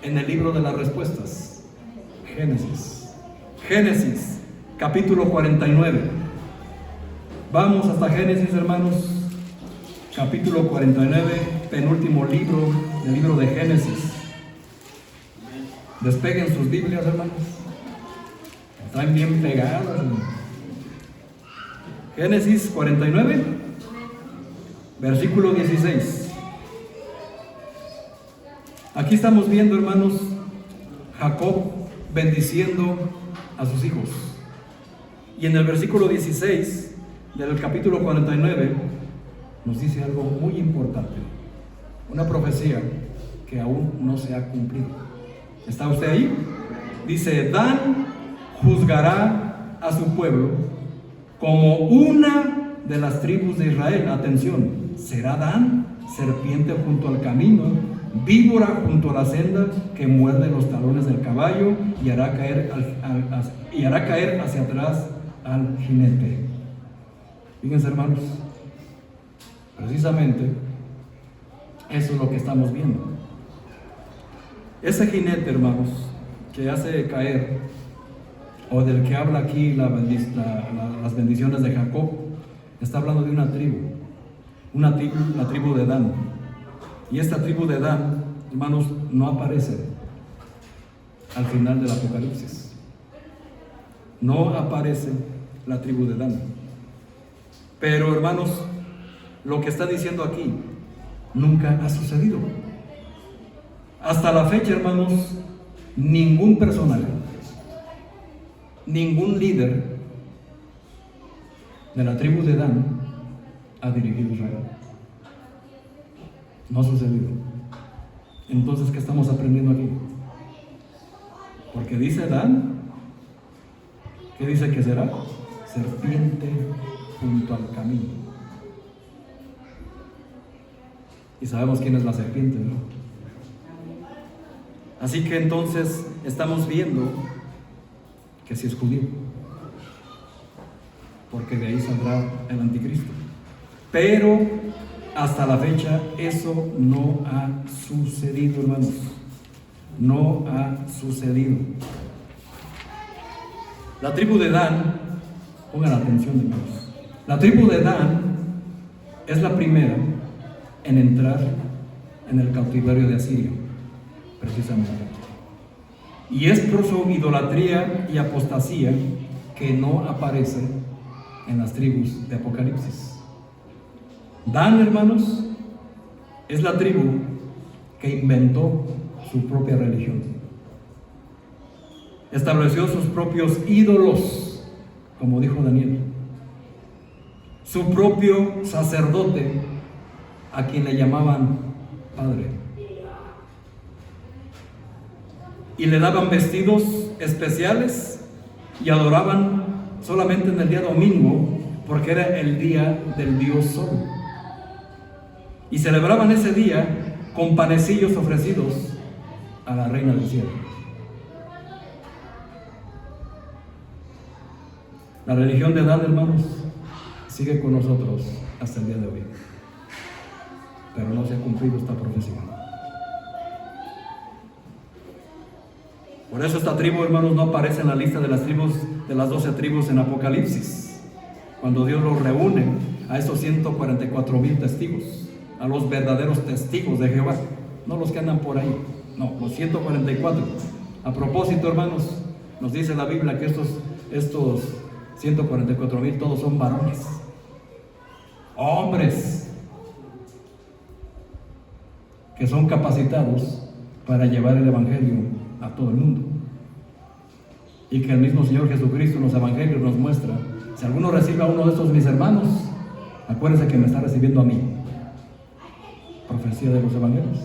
En el libro de las respuestas, Génesis, capítulo 49. Vamos hasta Génesis, hermanos, capítulo 49, penúltimo libro, el libro de Génesis. Despeguen sus Biblias, hermanos. Están bien pegadas. Génesis 49, versículo 16. Aquí estamos viendo, hermanos, Jacob bendiciendo a sus hijos. Y en el versículo 16 del capítulo 49 nos dice algo muy importante, una profecía que aún no se ha cumplido. ¿Está usted ahí? Dice: Dan juzgará a su pueblo como una de las tribus de Israel. Atención, será Dan serpiente junto al camino, víbora junto a la senda, que muerde los talones del caballo y hará caer hacia atrás al jinete. Fíjense, hermanos, precisamente eso es lo que estamos viendo. Ese jinete, hermanos, que hace caer, o del que habla aquí las bendiciones de Jacob, está hablando de una tribu, la tribu de Dan. Y esta tribu de Dan, hermanos, no aparece al final del Apocalipsis. No aparece la tribu de Dan. Pero, hermanos, lo que está diciendo aquí nunca ha sucedido. Hasta la fecha, hermanos, ningún personaje, ningún líder de la tribu de Dan ha dirigido Israel. No ha sucedido. Entonces, ¿qué estamos aprendiendo aquí? Porque dice Dan, ¿qué dice que será? Serpiente junto al camino. Y sabemos quién es la serpiente, ¿no? Así que entonces estamos viendo que sí es judío, porque de ahí saldrá el anticristo. Pero hasta la fecha eso no ha sucedido, hermanos. No ha sucedido. La tribu de Dan, pongan atención, hermanos. La tribu de Dan es la primera en entrar en el cautiverio de Asiria, precisamente. Y es por su idolatría y apostasía que no aparece en las tribus de Apocalipsis. Dan, hermanos, es la tribu que inventó su propia religión. Estableció sus propios ídolos, como dijo Daniel. Su propio sacerdote, a quien le llamaban Padre. Y le daban vestidos especiales y adoraban solamente en el día domingo, porque era el día del Dios Sol. Y celebraban ese día con panecillos ofrecidos a la reina del cielo. La religión de Dan, hermanos, sigue con nosotros hasta el día de hoy, pero no se ha cumplido esta profecía. Por eso esta tribu, hermanos, no aparece en la lista de las tribus, de las 12 tribus en Apocalipsis. Cuando Dios los reúne a esos 144,000 testigos, a los verdaderos testigos de Jehová, no los que andan por ahí, no, los 144. A propósito, hermanos, nos dice la Biblia que estos 144,000 todos son varones, hombres, que son capacitados para llevar el Evangelio a todo el mundo. Y que el mismo Señor Jesucristo en los Evangelios nos muestra: si alguno recibe a uno de estos mis hermanos, acuérdense que me está recibiendo a mí. Profecía de los Evangelios.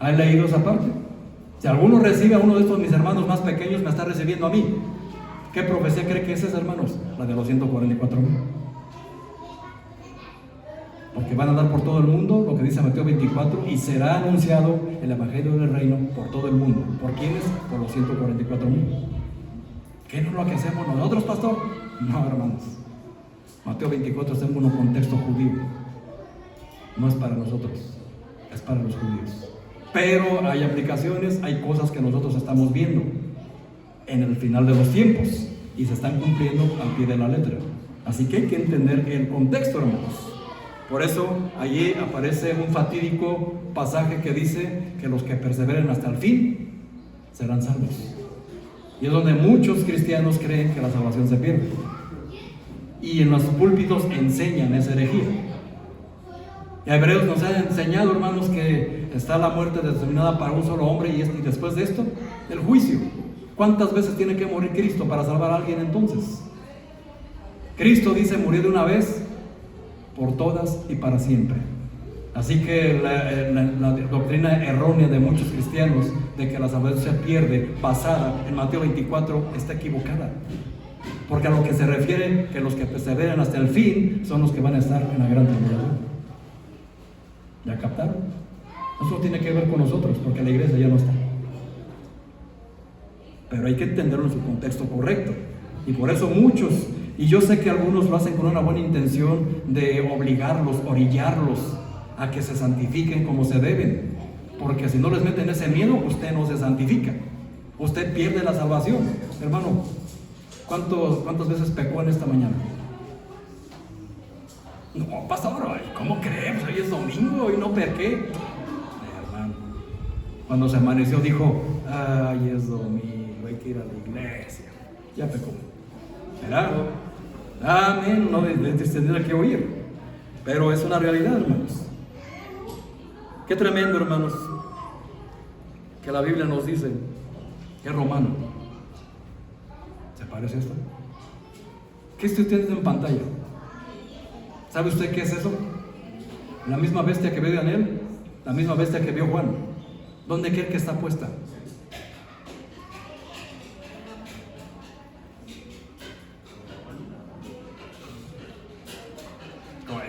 ¿Han leído esa parte? Si alguno recibe a uno de estos mis hermanos más pequeños, me está recibiendo a mí. ¿Qué profecía cree que es esa, hermanos? La de los 144,000. Porque van a dar por todo el mundo, lo que dice Mateo 24, y será anunciado el Evangelio del Reino por todo el mundo. ¿Por quiénes? Por los 144,000. ¿Qué no es lo que hacemos nosotros, pastor? No, hermanos. Mateo 24 está en un contexto judío. No es para nosotros, es para los judíos. Pero hay aplicaciones, hay cosas que nosotros estamos viendo en el final de los tiempos y se están cumpliendo al pie de la letra. Así que hay que entender el contexto, hermanos. Por eso allí aparece un fatídico pasaje que dice que los que perseveren hasta el fin serán salvos. Y es donde muchos cristianos creen que la salvación se pierde. Y en los púlpitos enseñan esa herejía. Y Hebreos nos ha enseñado, hermanos, que está la muerte determinada para un solo hombre y después de esto, el juicio. ¿Cuántas veces tiene que morir Cristo para salvar a alguien entonces? Cristo dice: murió de una vez por todas y para siempre. Así que la doctrina errónea de muchos cristianos de que la salvación se pierde, basada en Mateo 24, está equivocada. Porque a lo que se refiere que los que perseveran hasta el fin son los que van a estar en la gran tribulación. ¿Ya captaron? Eso tiene que ver con nosotros, porque la iglesia ya no está. Pero hay que entenderlo en su contexto correcto. Y por eso muchos, y yo sé que algunos lo hacen con una buena intención de obligarlos, orillarlos a que se santifiquen como se deben. Porque si no les meten ese miedo, usted no se santifica. Usted pierde la salvación. Hermano, ¿cuántas veces pecó en esta mañana? No, pastor, ¿cómo creemos? Hoy es domingo y no pequé. Hermano, cuando se amaneció dijo: ay, es domingo, hay que ir a la iglesia. Ya pecó. ¿Verdad? Amén, no tendría que oír. Pero es una realidad, hermanos. Qué tremendo, hermanos, que la Biblia nos dice que es romano. ¿Se parece esto? ¿Qué está usted en pantalla? ¿Sabe usted qué es eso? La misma bestia que vio Daniel, la misma bestia que vio Juan. ¿Dónde cree que está puesta?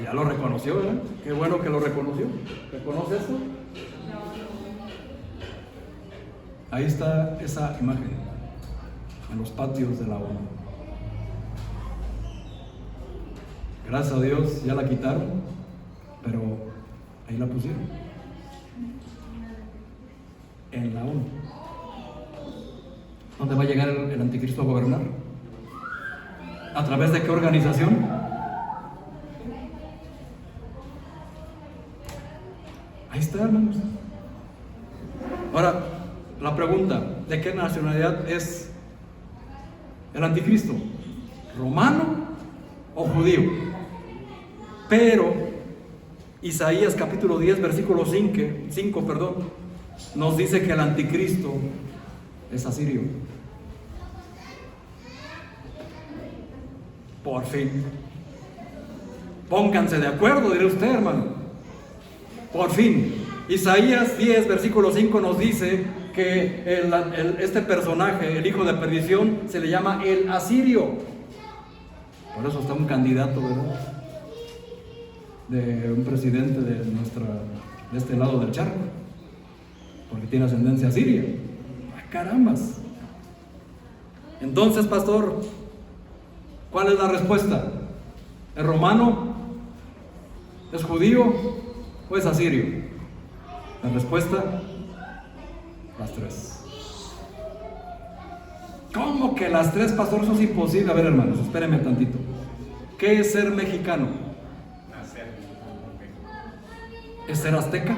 Ya lo reconoció, ¿verdad? Qué bueno que lo reconoció. ¿Reconoce esto? Ahí está esa imagen, en los patios de la ONU. Gracias a Dios ya la quitaron, pero ahí la pusieron. En la ONU. ¿Dónde va a llegar el anticristo a gobernar? ¿A través de qué organización? Ahí está, hermanos. Ahora, la pregunta: ¿de qué nacionalidad es el anticristo? ¿Romano o judío? Pero Isaías capítulo 10 versículo 5, nos dice que el anticristo es asirio. Por fin. Pónganse de acuerdo, diré usted, hermano. Por fin. Isaías 10 versículo 5 nos dice que este personaje, el hijo de perdición, se le llama el asirio. Por eso está un candidato, ¿verdad?, de un presidente de este lado del charco, porque tiene ascendencia asiria. ¡Ah, carambas! Entonces, pastor, ¿cuál es la respuesta? ¿Es romano? ¿Es judío? ¿O es asirio? La respuesta: las tres. ¿Cómo que las tres, pastor? Eso es imposible. A ver, hermanos, espérenme tantito. ¿Qué es ser mexicano? ¿Es ser azteca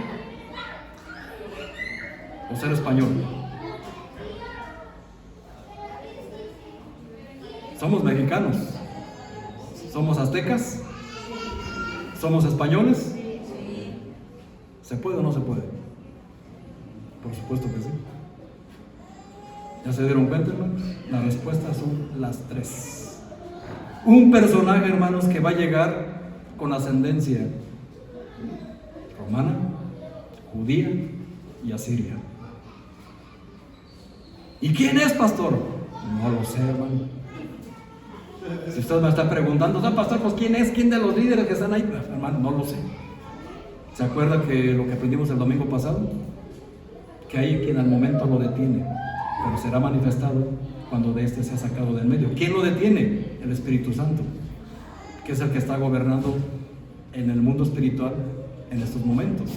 o ser español? Somos mexicanos. ¿Somos aztecas? ¿Somos españoles? ¿Se puede o no se puede? Por supuesto que sí. ¿Ya se dieron cuenta, hermanos? Las respuestas son las tres. Un personaje, hermanos, que va a llegar con ascendencia romana, judía y asiria. ¿Y quién es, pastor? No lo sé, hermano. Si usted me está preguntando, pastor, pues ¿quién es? ¿Quién de los líderes que están ahí? Pues, hermano, no lo sé. ¿Se acuerda que lo que aprendimos el domingo pasado? Que hay quien al momento lo detiene, pero será manifestado cuando de este sea sacado del medio. ¿Quién lo detiene? El Espíritu Santo, que es el que está gobernando en el mundo espiritual en estos momentos.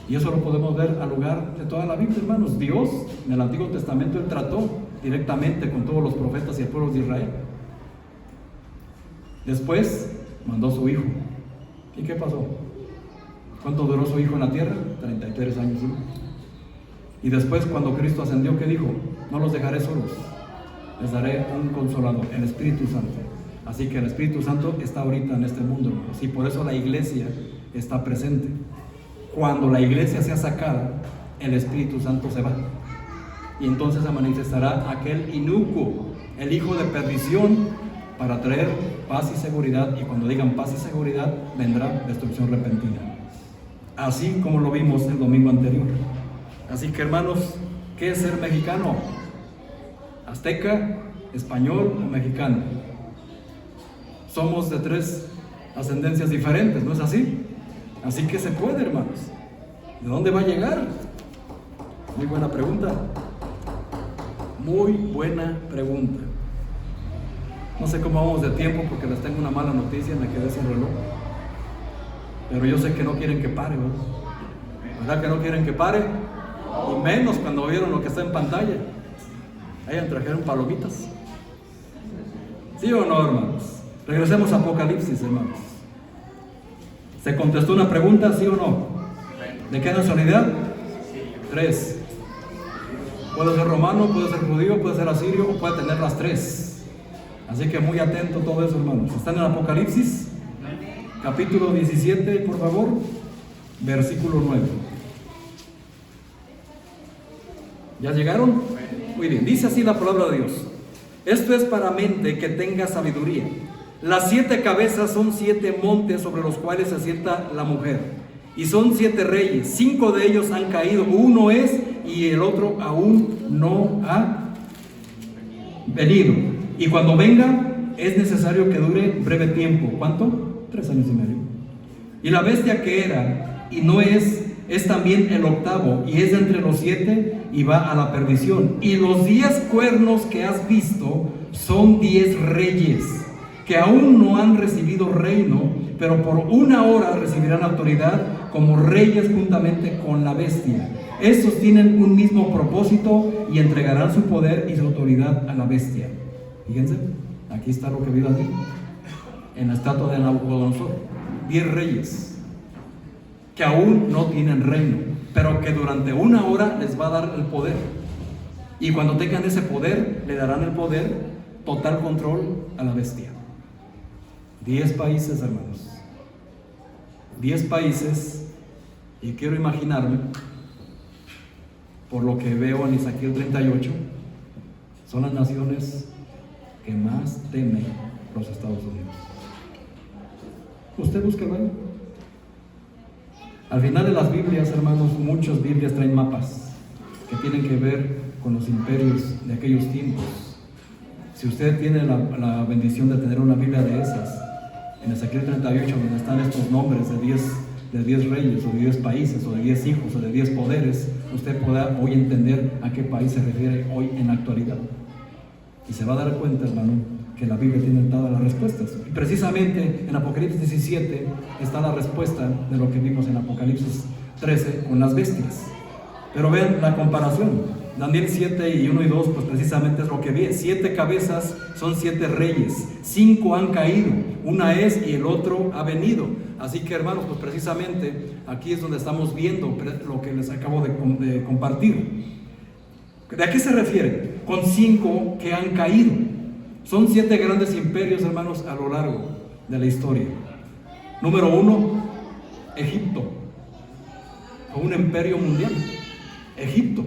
Y eso lo podemos ver al lugar de toda la Biblia, hermanos. Dios, en el Antiguo Testamento, Él trató directamente con todos los profetas y el pueblo de Israel. Después mandó a su hijo. ¿Y qué pasó? ¿Cuánto duró su hijo en la tierra? 33 años. ¿Sí? Y después, cuando Cristo ascendió, ¿qué dijo? No los dejaré solos, les daré un consolador, el Espíritu Santo. Así que el Espíritu Santo está ahorita en este mundo, hermanos, y por eso la iglesia está presente. Cuando la iglesia sea sacada, el Espíritu Santo se va, y entonces se manifestará aquel inicuo, el hijo de perdición, para traer paz y seguridad. Y cuando digan paz y seguridad, vendrá destrucción repentina, así como lo vimos el domingo anterior. Así que, hermanos, ¿qué es ser mexicano? ¿Azteca, español o mexicano? Somos de tres ascendencias diferentes, ¿no es así? Así que se puede, hermanos. ¿De dónde va a llegar? Muy buena pregunta. Muy buena pregunta. No sé cómo vamos de tiempo porque les tengo una mala noticia, me quedé sin reloj. Pero yo sé que no quieren que pare, ¿verdad que no quieren que pare? Y menos cuando vieron lo que está en pantalla. Ahí trajeron palomitas. ¿Sí o no, hermanos? Regresemos a Apocalipsis, hermanos. ¿Se contestó una pregunta, sí o no? ¿De qué nacionalidad? Tres. Puede ser romano, puede ser judío, puede ser asirio, o puede tener las tres. Así que muy atento a todo eso, hermanos. ¿Están en Apocalipsis? Capítulo 17, por favor. Versículo 9. ¿Ya llegaron? Muy bien, dice así la palabra de Dios. Esto es para mente que tenga sabiduría. Las 7 cabezas son 7 montes sobre los cuales se sienta la mujer. Y son 7 reyes. 5 de ellos han caído. Uno es y el otro aún no ha venido. Y cuando venga es necesario que dure breve tiempo. ¿Cuánto? 3 años y medio. Y la bestia que era y no es también el octavo, y es de entre los 7 y va a la perdición. Y los 10 cuernos que has visto son 10 reyes que aún no han recibido reino, pero por una hora recibirán autoridad como reyes juntamente con la bestia. Estos tienen un mismo propósito y entregarán su poder y su autoridad a la bestia. Fíjense, aquí está lo que vio aquí en la estatua de Nabucodonosor. 10 reyes que aún no tienen reino, pero que durante una hora les va a dar el poder. Y cuando tengan ese poder, le darán el poder, total control a la bestia. 10 países, hermanos. 10 países, y quiero imaginarme, por lo que veo en Ezequiel 38, son las naciones que más temen los Estados Unidos. Usted búsquelo ahí. Al final de las Biblias, hermanos, muchas Biblias traen mapas que tienen que ver con los imperios de aquellos tiempos. Si usted tiene la bendición de tener una Biblia de esas, en Ezequiel 38, donde están estos nombres de 10 reyes, o de 10 países, o de 10 hijos, o de 10 poderes, usted podrá hoy entender a qué país se refiere hoy en la actualidad. Y se va a dar cuenta, hermano, que la Biblia tiene todas las respuestas. Y precisamente en Apocalipsis 17 está la respuesta de lo que vimos en Apocalipsis 13 con las bestias. Pero vean la comparación. Daniel 7 y 1 y 2, pues precisamente es lo que vi. 7 cabezas son 7 reyes. 5 han caído. Una es y el otro ha venido. Así que hermanos, pues precisamente aquí es donde estamos viendo lo que les acabo de compartir. ¿De a qué se refiere? Con 5 que han caído. Son 7 grandes imperios, hermanos, a lo largo de la historia. Número 1, Egipto. Fue un imperio mundial. Egipto.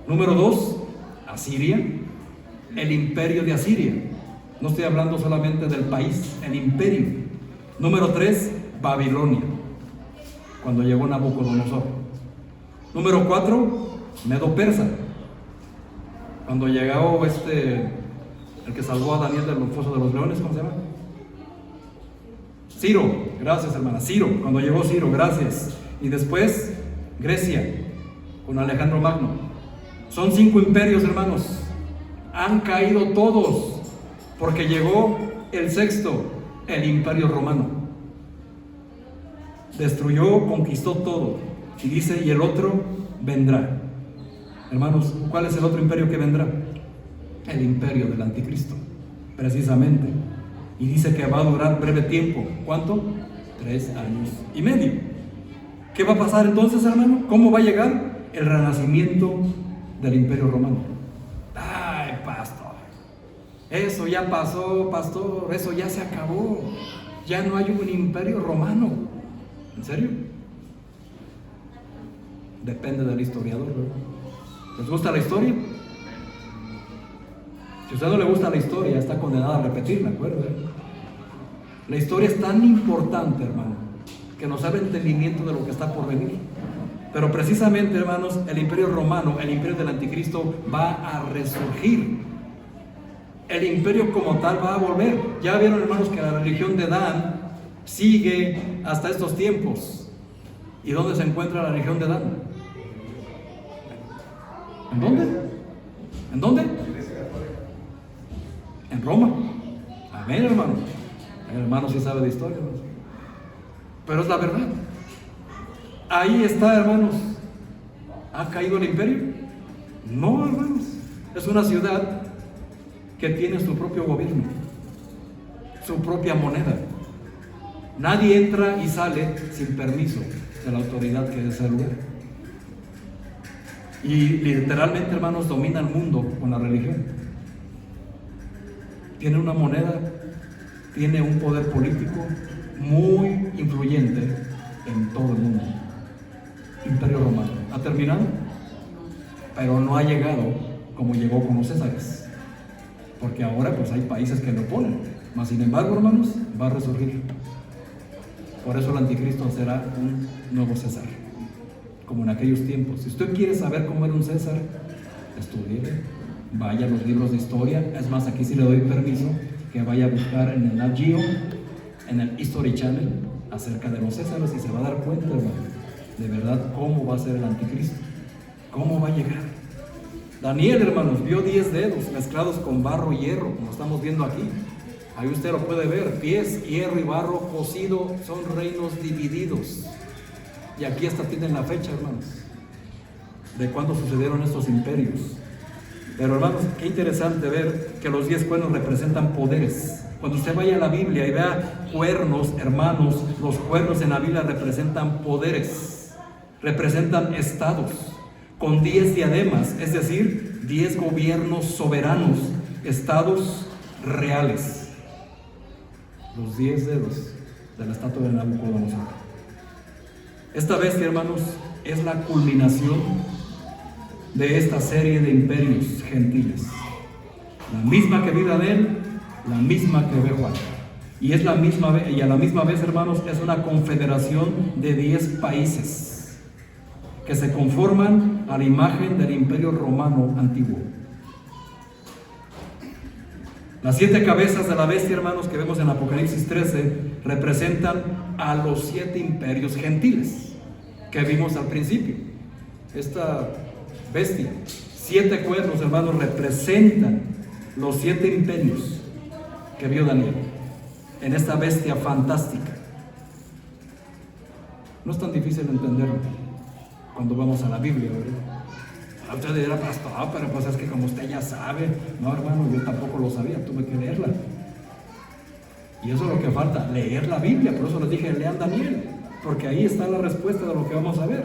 Número 2, Asiria. El imperio de Asiria. No estoy hablando solamente del país, el imperio. Número 3, Babilonia, cuando llegó Nabucodonosor. Número 4, Medo-Persa, cuando llegó el que salvó a Daniel del foso de los leones, ¿cómo se llama? Ciro, gracias hermana, Ciro, cuando llegó Ciro, gracias. Y después, Grecia, con Alejandro Magno. Son 5 imperios, hermanos. Han caído todos, porque llegó el 6º, el imperio romano. Destruyó, conquistó todo. Y dice, y el otro vendrá. Hermanos, ¿cuál es el otro imperio que vendrá? El imperio del anticristo, precisamente. Y dice que va a durar breve tiempo. ¿Cuánto? 3 años y medio. ¿Qué va a pasar entonces, hermano? ¿Cómo va a llegar? El renacimiento del imperio romano. Ay, pastor, eso ya pasó, pastor, eso ya se acabó. Ya no hay un imperio romano. ¿En serio? Depende del historiador, ¿verdad? ¿Les gusta la historia? Si a usted no le gusta la historia, está condenado a repetirla, ¿acuerdan? La historia es tan importante, hermano, que nos da entendimiento de lo que está por venir. Pero precisamente, hermanos, el imperio romano, el imperio del anticristo, va a resurgir. El imperio como tal va a volver. Ya vieron, hermanos, que la religión de Dan sigue hasta estos tiempos. ¿Y dónde se encuentra la religión de Dan? ¿En dónde? ¿En dónde? En Roma. Amén, hermano. El hermano sí sabe de historia, hermanos. Pero es la verdad. Ahí está, hermanos. ¿Ha caído el imperio? No, hermanos. Es una ciudad que tiene su propio gobierno, su propia moneda. Nadie entra y sale sin permiso de la autoridad que es ese lugar. Y literalmente, hermanos, domina el mundo con la religión. Tiene una moneda, tiene un poder político muy influyente en todo el mundo. Imperio romano. ¿Ha terminado? Pero no ha llegado como llegó con los Césares. Porque ahora pues hay países que lo oponen. Mas sin embargo, hermanos, va a resurgir. Por eso el anticristo será un nuevo César, como en aquellos tiempos. Si usted quiere saber cómo era un César, estudie, vaya a los libros de historia. Es más, aquí sí le doy permiso que vaya a buscar en el Nat Geo, en el History Channel, acerca de los Césares, y se va a dar cuenta, hermano, de verdad cómo va a ser el anticristo, cómo va a llegar. Daniel, hermanos, vio 10 dedos mezclados con barro y hierro, como estamos viendo aquí. Ahí usted lo puede ver, pies, hierro y barro cocido, son reinos divididos. Y aquí hasta tienen la fecha, hermanos, de cuándo sucedieron estos imperios. Pero, hermanos, qué interesante ver que los 10 cuernos representan poderes. Cuando usted vaya a la Biblia y vea cuernos, hermanos, los cuernos en la Biblia representan poderes, representan estados, con 10 diademas, es decir, 10 gobiernos soberanos, estados reales. Los 10 dedos de la estatua de Nabucodonosor. Esta bestia, hermanos, es la culminación de esta serie de imperios gentiles. La misma que vi Daniel, la misma que ve Juan. Y es la misma, y a la misma vez, hermanos, es una confederación de 10 países que se conforman a la imagen del imperio romano antiguo. Las 7 cabezas de la bestia, hermanos, que vemos en Apocalipsis 13, representan a los 7 imperios gentiles que vimos al principio. Esta bestia, 7 cuernos, hermanos, representan los 7 imperios que vio Daniel en esta bestia fantástica. No es tan difícil entenderlo cuando vamos a la Biblia, ¿verdad? Usted dirá, pastor, pero pues es que como usted ya sabe. No, hermano, yo tampoco lo sabía, tuve que leerla. Y eso es lo que falta, leer la Biblia. Por eso les dije, lean Daniel, porque ahí está la respuesta de lo que vamos a ver.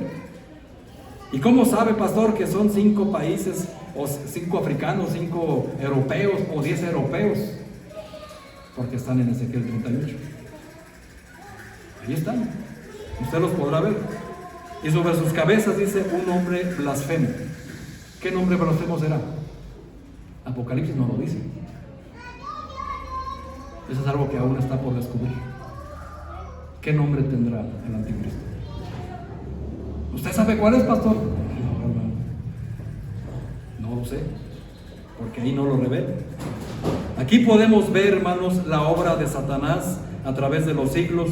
¿Y cómo sabe, pastor, que son 5 países, o 5 africanos, 5 europeos, o 10 europeos? Porque están en Ezequiel 38. Ahí están, usted los podrá ver. Y sobre sus cabezas dice un nombre blasfemo. ¿Qué nombre blasfemo será? Apocalipsis no lo dice. Eso es algo que aún está por descubrir. ¿Qué nombre tendrá el anticristo? ¿Usted sabe cuál es, pastor? No, hermano. No lo sé, porque ahí no lo revela. Aquí podemos ver, hermanos, la obra de Satanás a través de los siglos,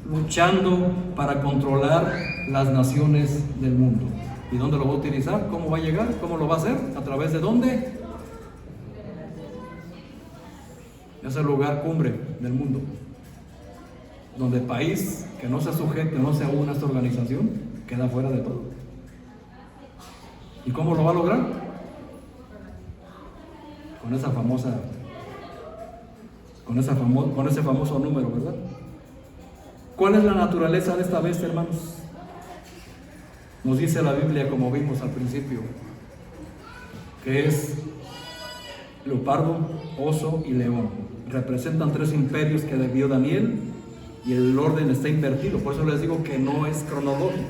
luchando para controlar las naciones del mundo. ¿Y dónde lo va a utilizar? ¿Cómo va a llegar? ¿Cómo lo va a hacer? ¿A través de dónde? Es el lugar cumbre del mundo, donde el país que no se sujete, no se une a esta organización, queda fuera de todo. ¿Y cómo lo va a lograr? Con esa famosa, con ese famoso número, ¿verdad? ¿Cuál es la naturaleza de esta bestia, hermanos? Nos dice la Biblia, como vimos al principio, que es leopardo, oso y león. Representan 3 imperios que vio Daniel, y el orden está invertido. Por eso les digo que no es cronológico.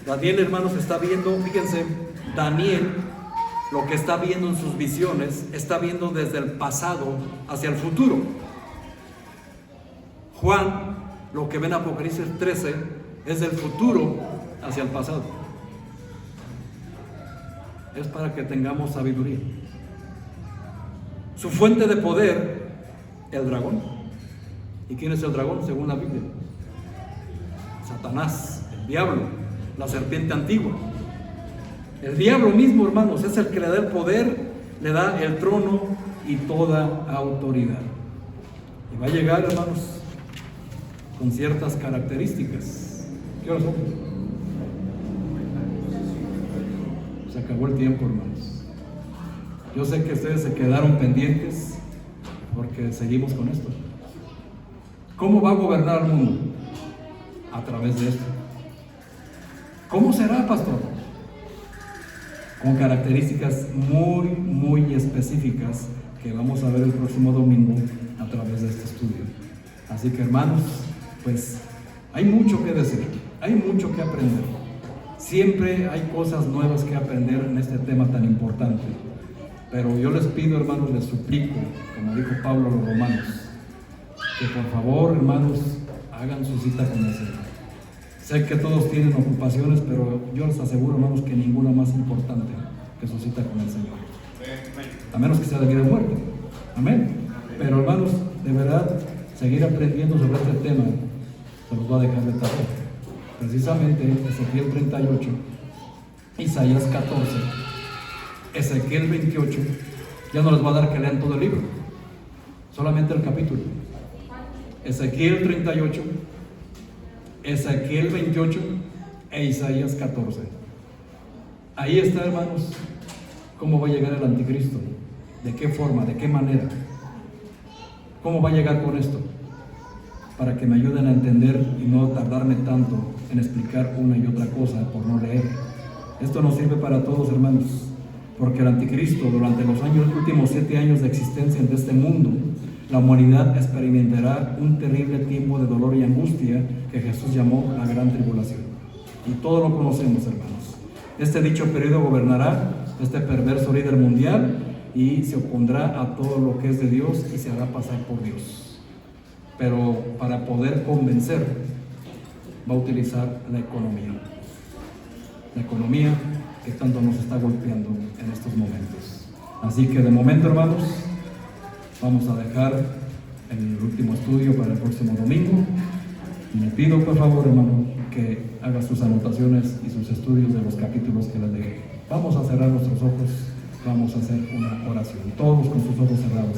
Daniel, hermanos, está viendo, fíjense, Daniel, lo que está viendo en sus visiones, está viendo desde el pasado hacia el futuro. Juan, lo que ve en Apocalipsis 13, es del futuro hacia el pasado. Es para que tengamos sabiduría. Su fuente de poder, el dragón. ¿Y quién es el dragón según la Biblia? Satanás, el diablo, la serpiente antigua. El diablo mismo, hermanos, es el que le da el poder, le da el trono y toda autoridad. Y va a llegar, hermanos, con ciertas características. ¿Qué hora son? Se acabó el tiempo, hermanos. Yo sé que ustedes se quedaron pendientes porque seguimos con esto. ¿Cómo va a gobernar el mundo? A través de esto. ¿Cómo será, pastor? Con características muy específicas que vamos a ver el próximo domingo a través de este estudio. Así que, hermanos, pues hay mucho que decir, hay mucho que aprender. Siempre hay cosas nuevas que aprender en este tema tan importante. Pero yo les pido, hermanos, les suplico, como dijo Pablo a los romanos, que por favor, hermanos, hagan su cita con el Señor. Sé que todos tienen ocupaciones, pero yo les aseguro, hermanos, que ninguna más importante que su cita con el Señor. A menos que sea de vida o muerte. Amén. Pero, hermanos, de verdad, seguir aprendiendo sobre este tema se los va a dejar de tarea. Precisamente Ezequiel 38, Isaías 14, Ezequiel 28, ya no les va a dar que lean todo el libro, solamente el capítulo. Ezequiel 38, Ezequiel 28 e Isaías 14. Ahí está, hermanos, cómo va a llegar el anticristo, de qué forma, de qué manera, cómo va a llegar con esto, para que me ayuden a entender y no tardarme tanto en explicar una y otra cosa por no leer. Esto nos sirve para todos, hermanos, porque el anticristo, durante los últimos 7 años de existencia de este mundo, la humanidad experimentará un terrible tiempo de dolor y angustia que Jesús llamó la gran tribulación. Y todo lo conocemos, hermanos. Este dicho periodo gobernará este perverso líder mundial y se opondrá a todo lo que es de Dios y se hará pasar por Dios. Pero para poder convencer, va a utilizar la economía. La economía que tanto nos está golpeando en estos momentos. Así que de momento, hermanos, vamos a dejar el último estudio para el próximo domingo. Y le pido, por favor, hermano, que haga sus anotaciones y sus estudios de los capítulos que les dejé. Vamos a cerrar nuestros ojos, vamos a hacer una oración, todos con sus ojos cerrados.